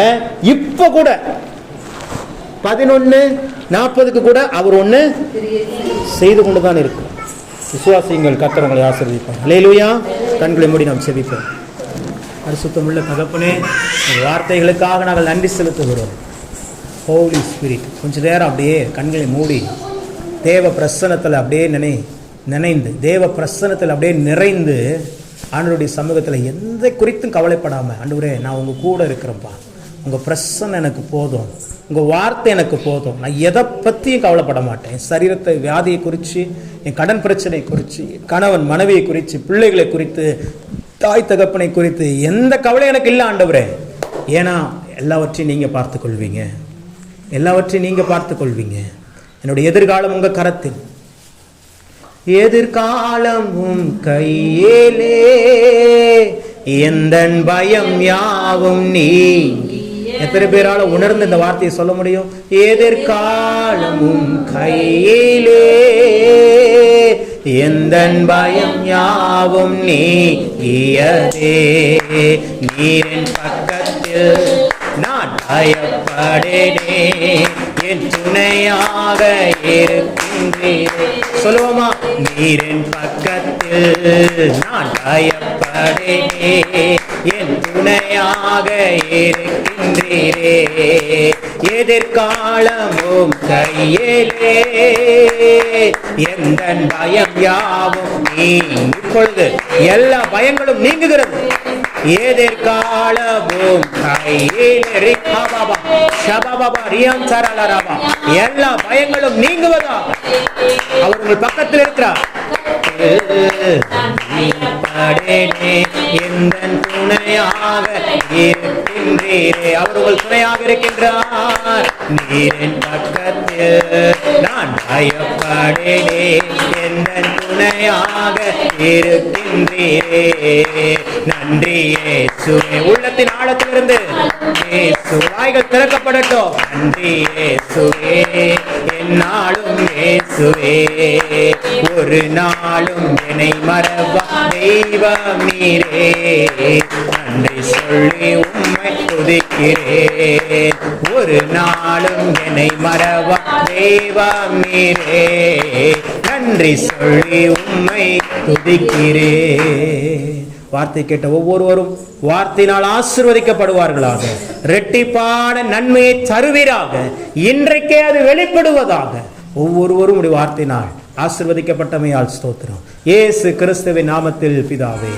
இப்போ கூட 11:40 கூட அவர் ஒன்று செய்து கொண்டு தான் இருக்கிறார். விசுவாசியுங்கள், கர்த்தர் உங்களை ஆசீர்வதிப்பார். அல்லேலூயா. கண்களை மூடி நாம் செபிப்போம். பரிசுத்தமுள்ள தகப்பனே, வார்த்தைகளுக்காக நாங்கள் நன்றி செலுத்துகிறோம். ஹோலி ஸ்பிரிட், கொஞ்ச நேரம் அப்படியே கண்களை மூடி தேவ பிரசன்னத்தில் அப்படியே நினைந்து தேவ பிரசன்னத்தில் அப்படியே நிறைந்து ஆண்டவருடைய சமூகத்தில் எந்த குறித்தும் கவலைப்படாமல், ஆண்டவரே நான் உங்கள் கூட இருக்கிறேன்ப்பா, உங்கள் பிரசன்னம் எனக்கு போதும், உங்கள் வார்த்தை எனக்கு போதும், நான் எதை பற்றியும் கவலைப்பட மாட்டேன். என் சரீரத்தை வியாதியை குறித்து, என் கடன் பிரச்சனை குறித்து, கணவன் மனைவியை குறித்து, பிள்ளைகளை குறித்து, தாய் தகப்பனை குறித்து எந்த கவலை எனக்கு இல்லை ஆண்டவரே. ஏன்னா எல்லாவற்றையும் நீங்கள் பார்த்து கொள்வீங்க. எல்லாவற்றையும் நீங்கள் பார்த்து கொள்வீங்க. என்னுடைய எதிர்காலம் உங்கள் கரத்தில். எதிர்காலமும் கையிலே எந்தன் பயம் யாவும் நீங்கி. எத்தனை பேரால உணர்ந்து இந்த வார்த்தையை சொல்ல முடியும்? எதிர்காலமும் கையிலே எந்தன் பயம் யாவும் நீங்கியதே. நீரின் பக்கத்தில் நான் பயப்படேனே, என் துணையாக இருக்கின்றீரே. சொல்லுவோமா? நீரின் பக்கத்தில் நான் பயப்படேனே, என் துணையாக இருக்கின்றீரே. எதிர்காலமும் கையிலே எந்தன் பயம் யாவும் இப்பொழுது எல்லா பயங்களும் நீங்குகிறது. எதிர்காலமும் கையிலே எல்லா பயங்களும் நீங்குவதா? அவர் உங்கள் பக்கத்தில் இருக்கிறார். எந்தன் துணையாக இருக்கின்றீரே. அவர் உங்கள் துணையாக இருக்கின்றார். நீரின் பக்கத்தில் நான் பயப்படேனே, எந்தன் துணையாக இருக்கின்றீரே. நன்றி இயேசுவே. உள்ளத்தின் ஆழத்திலிருந்து வாய்கள் திறக்கப்படட்டும். நன்றி இயேசுவே, என்னாலும் இயேசுவே, ஒரு நாளும் என்னை மறவா தெய்வம் நீரே. நன்றி சொல்லி உம்மை துதிக்கிறேன். ஒரு நாளும் என்னை மறவா தெய்வம் நீரே. நன்றி சொல்லி உம்மை துதிக்கிறேன். வார்த்தை கேட்ட ஒவ்வொருவரும் வார்த்தையினால் ஆசீர்வதிக்கப்படுவார்களாக. இரட்டிப்பான நன்மையை தருவீராக. இன்றைக்கே அது வெளிப்படுவதாக. ஒவ்வொருவரும் உடைய வார்த்தையினால் ஆசீர்வதிக்கப்பட்டமையால் ஸ்தோத்திரம். இயேசு கிறிஸ்துவின் நாமத்தில் பிதாவே.